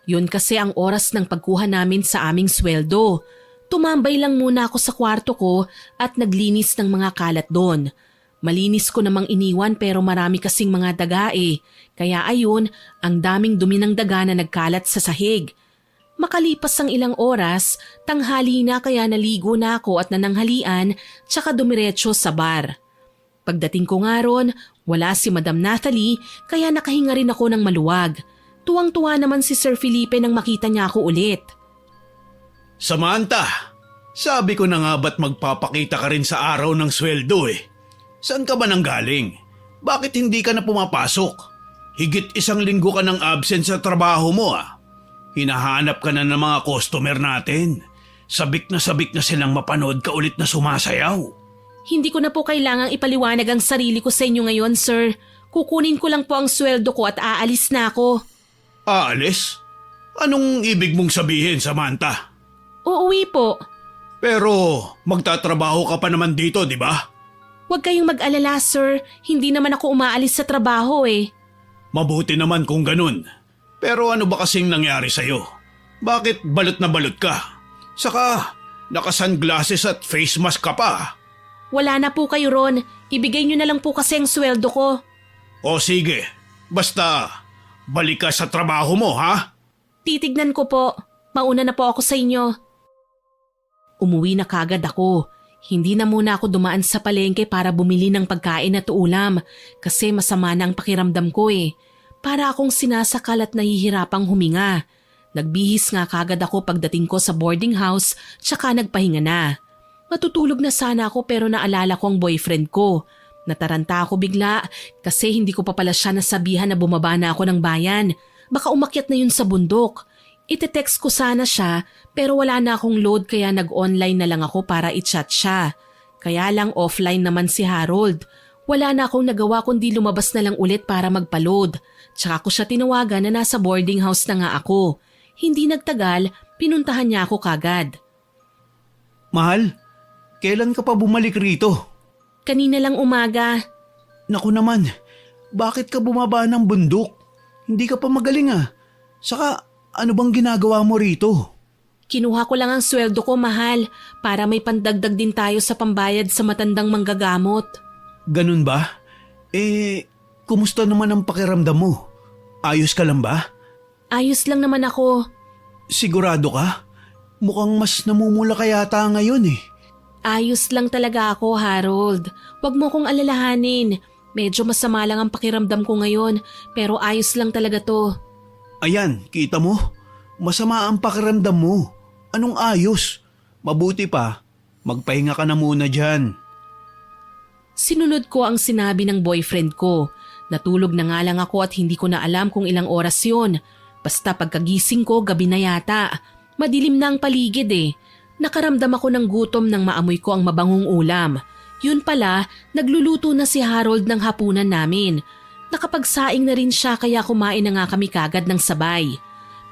Yun kasi ang oras ng pagkuha namin sa aming sweldo. Tumambay lang muna ako sa kwarto ko at naglinis ng mga kalat doon. Malinis ko namang iniwan pero marami kasing mga daga eh. Kaya ayun, ang daming dumi ng daga na nagkalat sa sahig. Makalipas ang ilang oras, tanghali na kaya naligo na ako at nananghalian tsaka dumiretso sa bar. Pagdating ko nga ron, wala si Madam Natalie kaya nakahinga rin ako ng maluwag. Tuwang-tuwa naman si Sir Felipe nang makita niya ako ulit. Samantha, sabi ko na nga ba't magpapakita ka rin sa araw ng sweldo eh. Saan ka ba nanggaling? Bakit hindi ka na pumapasok? Higit 1 linggo ka ng absent sa trabaho mo ah. Hinahanap ka na ng mga customer natin. Sabik na silang mapanood ka ulit na sumasayaw. Hindi ko na po kailangang ipaliwanag ang sarili ko sa inyo ngayon, sir. Kukunin ko lang po ang sweldo ko at aalis na ako. Aalis? Anong ibig mong sabihin, Samantha? Uuwi po. Pero magtatrabaho ka pa naman dito, di ba? Huwag kayong mag-alala, sir. Hindi naman ako umaalis sa trabaho eh. Mabuti naman kung ganun. Pero ano ba kasing nangyari sa'yo? Bakit balot na balot ka? Saka, naka-sunglasses at face mask ka pa. Wala na po kayo Ron, ibigay niyo na lang po kasi ang sweldo ko. O sige, basta balik ka sa trabaho mo ha? Titignan ko po, mauna na po ako sa inyo. Umuwi na kagad ako. Hindi na muna ako dumaan sa palengke para bumili ng pagkain at ulam kasi masama na ang pakiramdam ko eh. Para akong sinasakal at nahihirapang huminga. Nagbihis nga kagad ako pagdating ko sa boarding house tsaka nagpahinga na. Matutulog na sana ako pero naalala ko ang boyfriend ko. Nataranta ako bigla kasi hindi ko pa pala siya nasabihan na bumaba na ako ng bayan. Baka umakyat na yun sa bundok. Ite-text ko sana siya pero wala na akong load kaya nag-online na lang ako para i-chat siya. Kaya lang offline naman si Harold. Wala na akong nagawa kundi lumabas na lang ulit para magpa-load. Tsaka ko siya tinawagan na nasa boarding house na nga ako. Hindi nagtagal, pinuntahan niya ako kagad. Mahal, kailan ka pa bumalik rito? Kanina lang umaga. Naku naman, bakit ka bumaba ng bundok? Hindi ka pa magaling ah. Saka, ano bang ginagawa mo rito? Kinuha ko lang ang sweldo ko, mahal, para may pandagdag din tayo sa pambayad sa matandang manggagamot. Ganun ba? Kumusta naman ang pakiramdam mo? Ayos ka lang ba? Ayos lang naman ako. Sigurado ka? Mukhang mas namumula ka yata ngayon eh. Ayos lang talaga ako, Harold. Huwag mo kong alalahanin. Medyo masama lang ang pakiramdam ko ngayon, pero ayos lang talaga to. Ayan, kita mo? Masama ang pakiramdam mo. Anong ayos? Mabuti pa, magpahinga ka na muna dyan. Sinunod ko ang sinabi ng boyfriend ko. Natulog na nga lang ako at hindi ko na alam kung ilang oras yon. Basta pagkagising ko, gabi na yata. Madilim na ang paligid eh. Nakaramdam ako ng gutom nang maamoy ko ang mabangong ulam. Yun pala, nagluluto na si Harold ng hapunan namin. Nakapagsaing na rin siya kaya kumain na nga kami kagad ng sabay.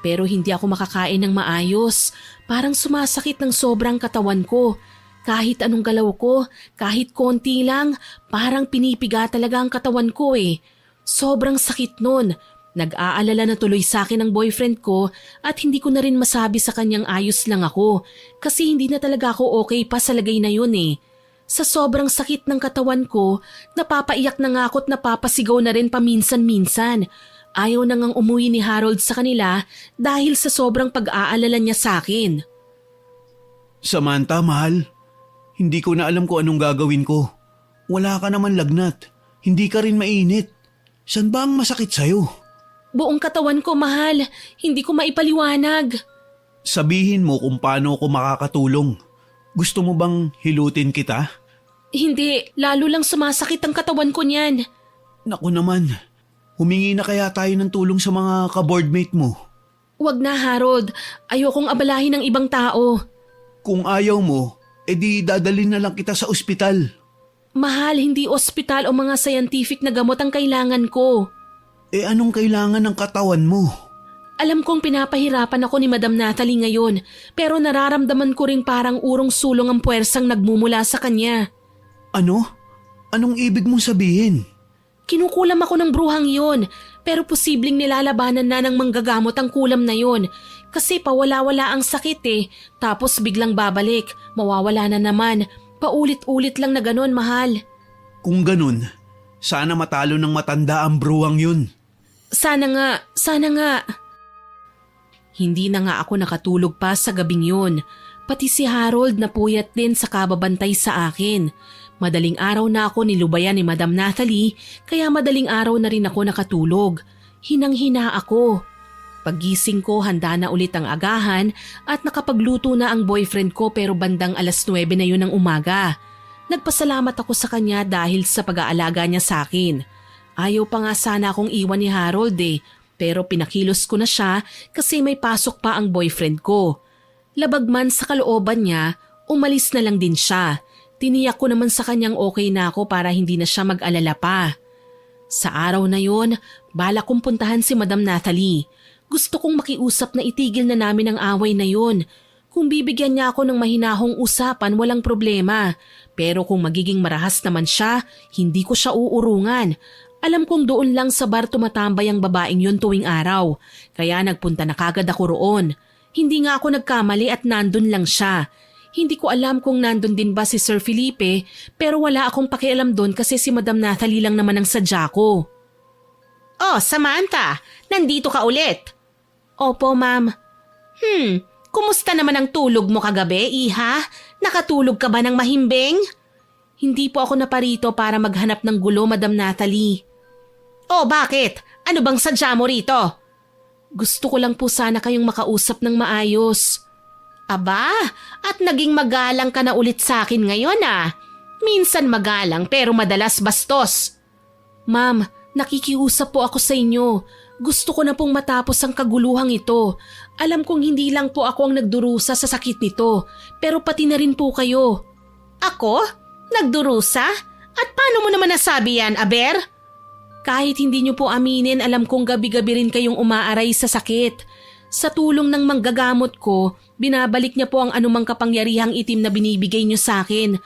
Pero hindi ako makakain ng maayos. Parang sumasakit ng sobrang katawan ko. Kahit anong galaw ko, kahit konti lang, parang pinipiga talaga ang katawan ko eh. Sobrang sakit nun. Nag-aalala na tuloy sa akin ang boyfriend ko at hindi ko na rin masabi sa kanyang ayos lang ako kasi hindi na talaga ako okay pa sa lagay na yun eh. Sa sobrang sakit ng katawan ko, napapaiyak na nga ako at napapasigaw na rin paminsan-minsan. Ayaw na ngang umuwi ni Harold sa kanila dahil sa sobrang pag-aalala niya sa akin. Samantha, mahal. Hindi ko na alam kung anong gagawin ko. Wala ka naman lagnat. Hindi ka rin mainit. San ba ang masakit sa'yo? Buong katawan ko, mahal. Hindi ko maipaliwanag. Sabihin mo kung paano ako makakatulong. Gusto mo bang hilutin kita? Hindi, lalo lang sumasakit ang katawan ko niyan. Naku naman, humingi na kaya tayo ng tulong sa mga ka-boardmate mo. Wag na, Harold. Ayokong abalahin ng ibang tao. Kung ayaw mo, edi dadalhin na lang kita sa ospital. Mahal, hindi ospital o mga scientific na gamot ang kailangan ko. Anong kailangan ng katawan mo? Alam kong pinapahirapan ako ni Madam Natalie ngayon, pero nararamdaman ko rin parang urong sulong ang puwersang nagmumula sa kanya. Ano? Anong ibig mong sabihin? Kinukulam ako ng bruhang yon, pero posibleng nilalabanan na ng manggagamot ang kulam na yon. Kasi pawala-wala ang sakit eh, tapos biglang babalik, mawawala na naman. Paulit-ulit lang na ganon, mahal. Kung ganun, sana matalo ng matanda ang bruhang yun. Sana nga. Hindi na nga ako nakatulog pa sa gabing yun. Pati si Harold napuyat din sa kababantay sa akin. Madaling araw na ako nilubayan ni Madam Natalie kaya madaling araw na rin ako nakatulog. Hinang-hina ako. Paggising ko handa na ulit ang agahan at nakapagluto na ang boyfriend ko pero bandang 9:00 na yun ng umaga. Nagpasalamat ako sa kanya dahil sa pag-aalaga niya sa akin. Ayaw pa nga sana akong iwan ni Harold eh, pero pinakilos ko na siya kasi may pasok pa ang boyfriend ko. Labag man sa kalooban niya, umalis na lang din siya. Tiniyak ko naman sa kanyang okay na ako para hindi na siya mag-alala pa. Sa araw na yon, balak kong puntahan si Madam Natalie. Gusto kong makiusap na itigil na namin ang away na yon. Kung bibigyan niya ako ng mahinahong usapan, walang problema. Pero kung magiging marahas naman siya, hindi ko siya uurungan. Alam kong doon lang sa bar tumatambay ang babaeng yon tuwing araw, kaya nagpunta na kagad ako roon. Hindi nga ako nagkamali at nandun lang siya. Hindi ko alam kung nandun din ba si Sir Felipe, pero wala akong pakialam doon kasi si Madam Natalie lang naman ang sadya ko. Oh, Samantha, nandito ka ulit. Opo, ma'am. Kumusta naman ang tulog mo kagabi, iha? Nakatulog ka ba ng mahimbing? Hindi po ako naparito para maghanap ng gulo, Madam Natalie. Oh, bakit? Ano bang sadya mo rito? Gusto ko lang po sana kayong makausap ng maayos. Aba, at naging magalang ka na ulit sa akin ngayon ah. Minsan magalang pero madalas bastos. Ma'am, nakikiusap po ako sa inyo. Gusto ko na pong matapos ang kaguluhang ito. Alam kong hindi lang po ako ang nagdurusa sa sakit nito, pero pati na rin po kayo. Ako? Nagdurusa? At paano mo naman nasabi yan, Aber? Kahit hindi niyo po aminin, alam kong gabi-gabi rin kayong umaaray sa sakit. Sa tulong ng manggagamot ko, binabalik niya po ang anumang kapangyarihang itim na binibigay niyo sa akin.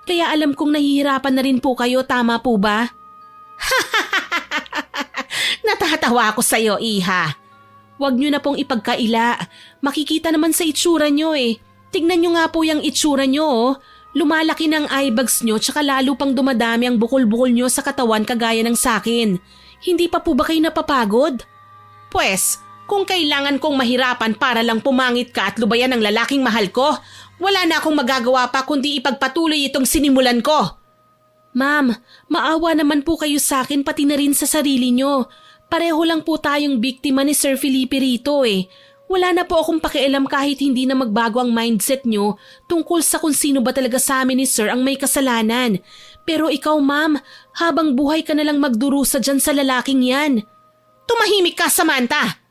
Kaya alam kong nahihirapan na rin po kayo, tama po ba? Natatawa ako sa iyo, iha. Huwag niyo na pong ipagkaila. Makikita naman sa itsura niyo eh. Tignan niyo nga po yung itsura niyo oh. Lumalaki ng eye bags nyo tsaka lalo pang dumadami ang bukol-bukol nyo sa katawan kagaya ng sakin. Hindi pa po ba kayo napapagod? Pwes, kung kailangan kong mahirapan para lang pumangit ka at lubayan ang lalaking mahal ko, wala na akong magagawa pa kundi ipagpatuloy itong sinimulan ko. Ma'am, maawa naman po kayo sa akin pati na rin sa sarili nyo. Pareho lang po tayong biktima ni Sir Felipe rito eh. Wala na po akong pakialam kahit hindi na magbago ang mindset nyo tungkol sa kung sino ba talaga sa amin ni Sir ang may kasalanan. Pero ikaw ma'am, habang buhay ka na lang magdurusa dyan sa lalaking yan. Tumahimik ka, Samantha!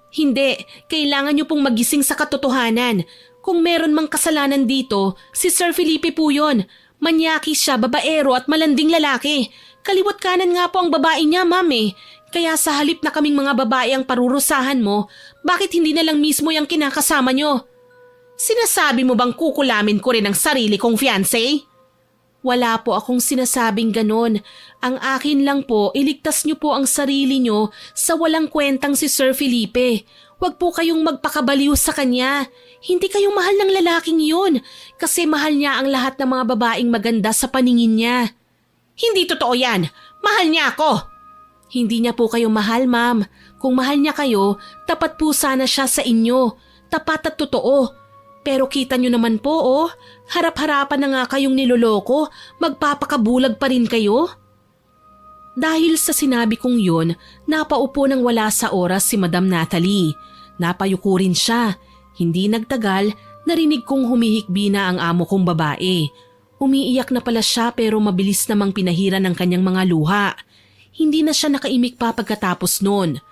Hindi, kailangan nyo pong magising sa katotohanan. Kung meron mang kasalanan dito, si Sir Felipe po yun. Manyaki siya, babaero at malanding lalaki. Kaliwat kanan nga po ang babae niya, ma'am eh. Kaya sa halip na kaming mga babae ang parurusahan mo, bakit hindi na lang mismo yung kinakasama nyo? Sinasabi mo bang kukulamin ko rin ang sarili kong fiancé? Wala po akong sinasabing ganon. Ang akin lang po, iligtas nyo po ang sarili nyo sa walang kwentang si Sir Felipe. Huwag po kayong magpakabaliw sa kanya. Hindi kayong mahal ng lalaking yun kasi mahal niya ang lahat ng mga babaeng maganda sa paningin niya. Hindi totoo yan. Mahal niya ako. Hindi niya po kayo mahal, ma'am. Kung mahal niya kayo, tapat po sana siya sa inyo. Tapat at totoo. Pero kita niyo naman po, oh. Harap-harapan na nga kayong niloloko. Magpapakabulag pa rin kayo. Dahil sa sinabi kong yun, napaupo nang wala sa oras si Madam Natalie. Napayuko rin siya. Hindi nagtagal, narinig kong humihikbi na ang amo kong babae. Umiiyak na pala siya pero mabilis namang pinahiran ng kanyang mga luha. Hindi na siya nakaimik pa pagkatapos noon.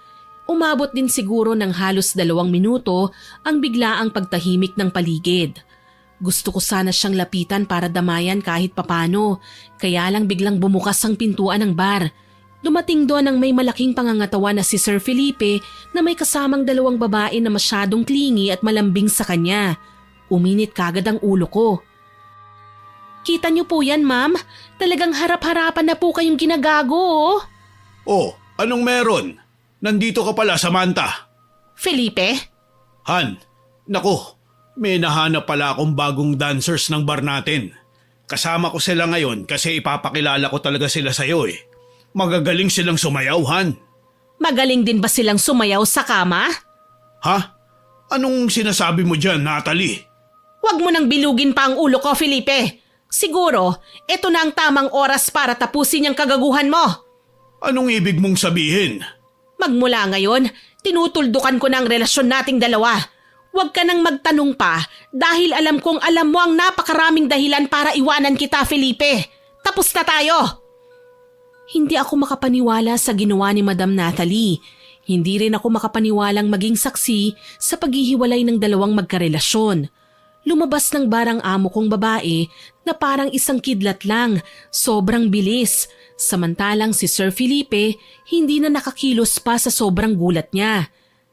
Umabot din siguro ng halos 2 minuto ang biglaang pagtahimik ng paligid. Gusto ko sana siyang lapitan para damayan kahit papano, kaya lang biglang bumukas ang pintuan ng bar. Dumating doon ang may malaking pangangatawan na si Sir Felipe na may kasamang 2 babae na masyadong clingy at malambing sa kanya. Uminit kagad ang ulo ko. Kita niyo po yan, ma'am? Talagang harap-harapan na po kayong ginagago, oh. Oh, anong meron? Nandito ka pala, Samantha. Felipe? Han, nako, may nahanap pala akong bagong dancers ng bar natin. Kasama ko sila ngayon kasi ipapakilala ko talaga sila sa'yo eh. Magagaling silang sumayaw, Han. Magaling din ba silang sumayaw sa kama? Ha? Anong sinasabi mo dyan, Natalie? Huwag mo nang bilugin pa ang ulo ko, Felipe. Siguro, ito na ang tamang oras para tapusin yung kagaguhan mo. Anong ibig mong sabihin? Magmula ngayon, tinutuldukan ko na ang relasyon nating dalawa. Huwag ka nang magtanong pa dahil alam kong alam mo ang napakaraming dahilan para iwanan kita, Felipe. Tapos na tayo. Hindi ako makapaniwala sa ginawa ni Madam Natalie. Hindi rin ako makapaniwalang maging saksi sa paghihiwalay ng 2 magkarelasyon. Lumabas ng barang amo kong babae na parang isang kidlat lang, sobrang bilis. Samantalang si Sir Felipe hindi na nakakilos pa sa sobrang gulat niya.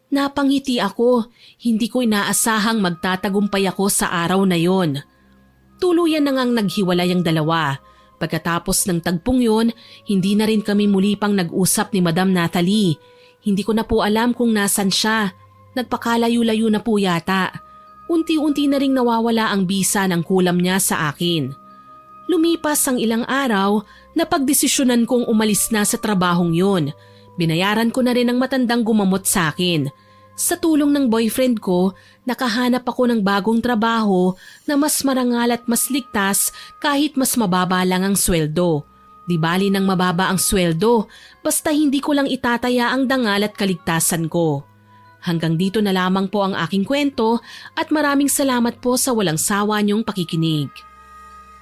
Napangiti ako, hindi ko inaasahang magtatagumpay ako sa araw na yon. Tuluyan na ngang naghiwalay ang 2. Pagkatapos ng tagpong yun, hindi na rin kami muli pang nag-usap ni Madam Natalie. Hindi ko na po alam kung nasan siya. Nagpakalayo-layo na po yata. Unti-unti na ring nawawala ang bisa ng kulam niya sa akin. Lumipas ang ilang araw na pagdesisyonan kong umalis na sa trabahong yun. Binayaran ko na rin ang matandang gumamot sa akin. Sa tulong ng boyfriend ko, nakahanap ako ng bagong trabaho na mas marangal at mas ligtas kahit mas mababa lang ang sweldo. Di bali nang mababa ang sweldo, basta hindi ko lang itataya ang dangal at kaligtasan ko. Hanggang dito na lamang po ang aking kwento at maraming salamat po sa walang sawa niyong pakikinig.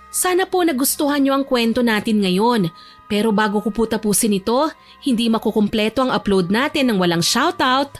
Sana po nagustuhan niyo ang kwento natin ngayon. Pero bago ko po tapusin ito, hindi makukumpleto ang upload natin ng walang shoutout.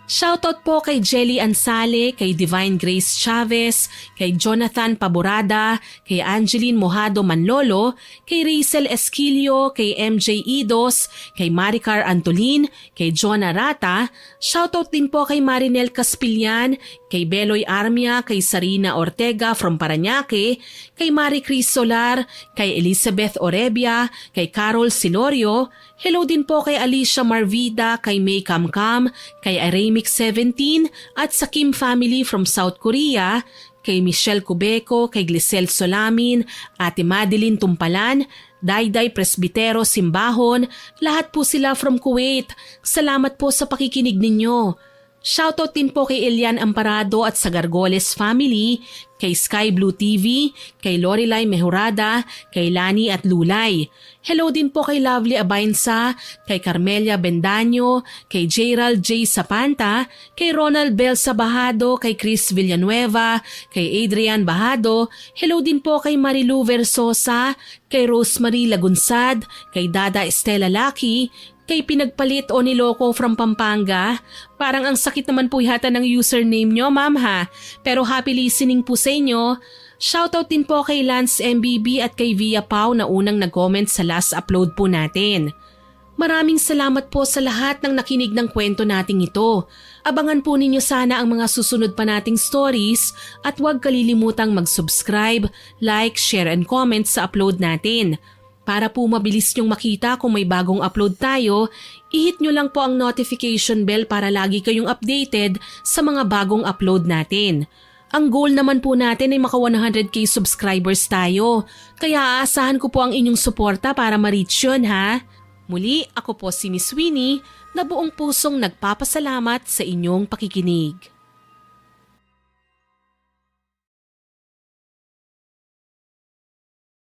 Shoutout po kay Jelly Ansale, kay Divine Grace Chavez, kay Jonathan Paborada, kay Angeline Mojado Manlolo, kay Rachel Esquilio, kay MJ Idos, kay Maricar Antolin, kay John Arata. Shoutout din po kay Marinel Caspillan, kay Beloy Armia, kay Sarina Ortega from Parañaque, kay Marie Cris Solar, kay Elizabeth Orebia, kay Carol Silorio. Hello din po kay Alicia Marvida, kay May Kamkam, kay Aramix17 at sa Kim family from South Korea, kay Michelle Cubeco, kay Glisel Solamin, Ate Madeline Tumpalan, Dayday Presbitero Simbahon, lahat po sila from Kuwait. Salamat po sa pakikinig ninyo. Shoutout din po kay Elian Amparado at sa Gargoles family, kay Sky Blue TV, kay Lorelai Mejorada, kay Lani at Lulay. Hello din po kay Lovely Abainsa, kay Carmelia Bendaño, kay Gerald J. Sapanta, kay Ronald Belsa Bahado, kay Chris Villanueva, kay Adrian Bahado. Hello din po kay Marilu Versosa, kay Rosemary Lagunsad, kay Dada Estela Laki, kay Pinagpalit o Niloko from Pampanga. Parang ang sakit naman po yata ng username nyo, ma'am ha. Pero happy listening po sa inyo. Shoutout din po kay Lance MBB at kay Via Pau na unang nag-comment sa last upload po natin. Maraming salamat po sa lahat ng nakinig ng kwento nating ito. Abangan po ninyo sana ang mga susunod pa nating stories at huwag kalilimutang mag-subscribe, like, share and comment sa upload natin. Para po mabilis nyong makita kung may bagong upload tayo, i-hit nyo lang po ang notification bell para lagi kayong updated sa mga bagong upload natin. Ang goal naman po natin ay maka 100k subscribers tayo, kaya aasahan ko po ang inyong suporta para ma-reach yun ha. Muli, ako po si Miss Winnie na buong pusong nagpapasalamat sa inyong pakikinig.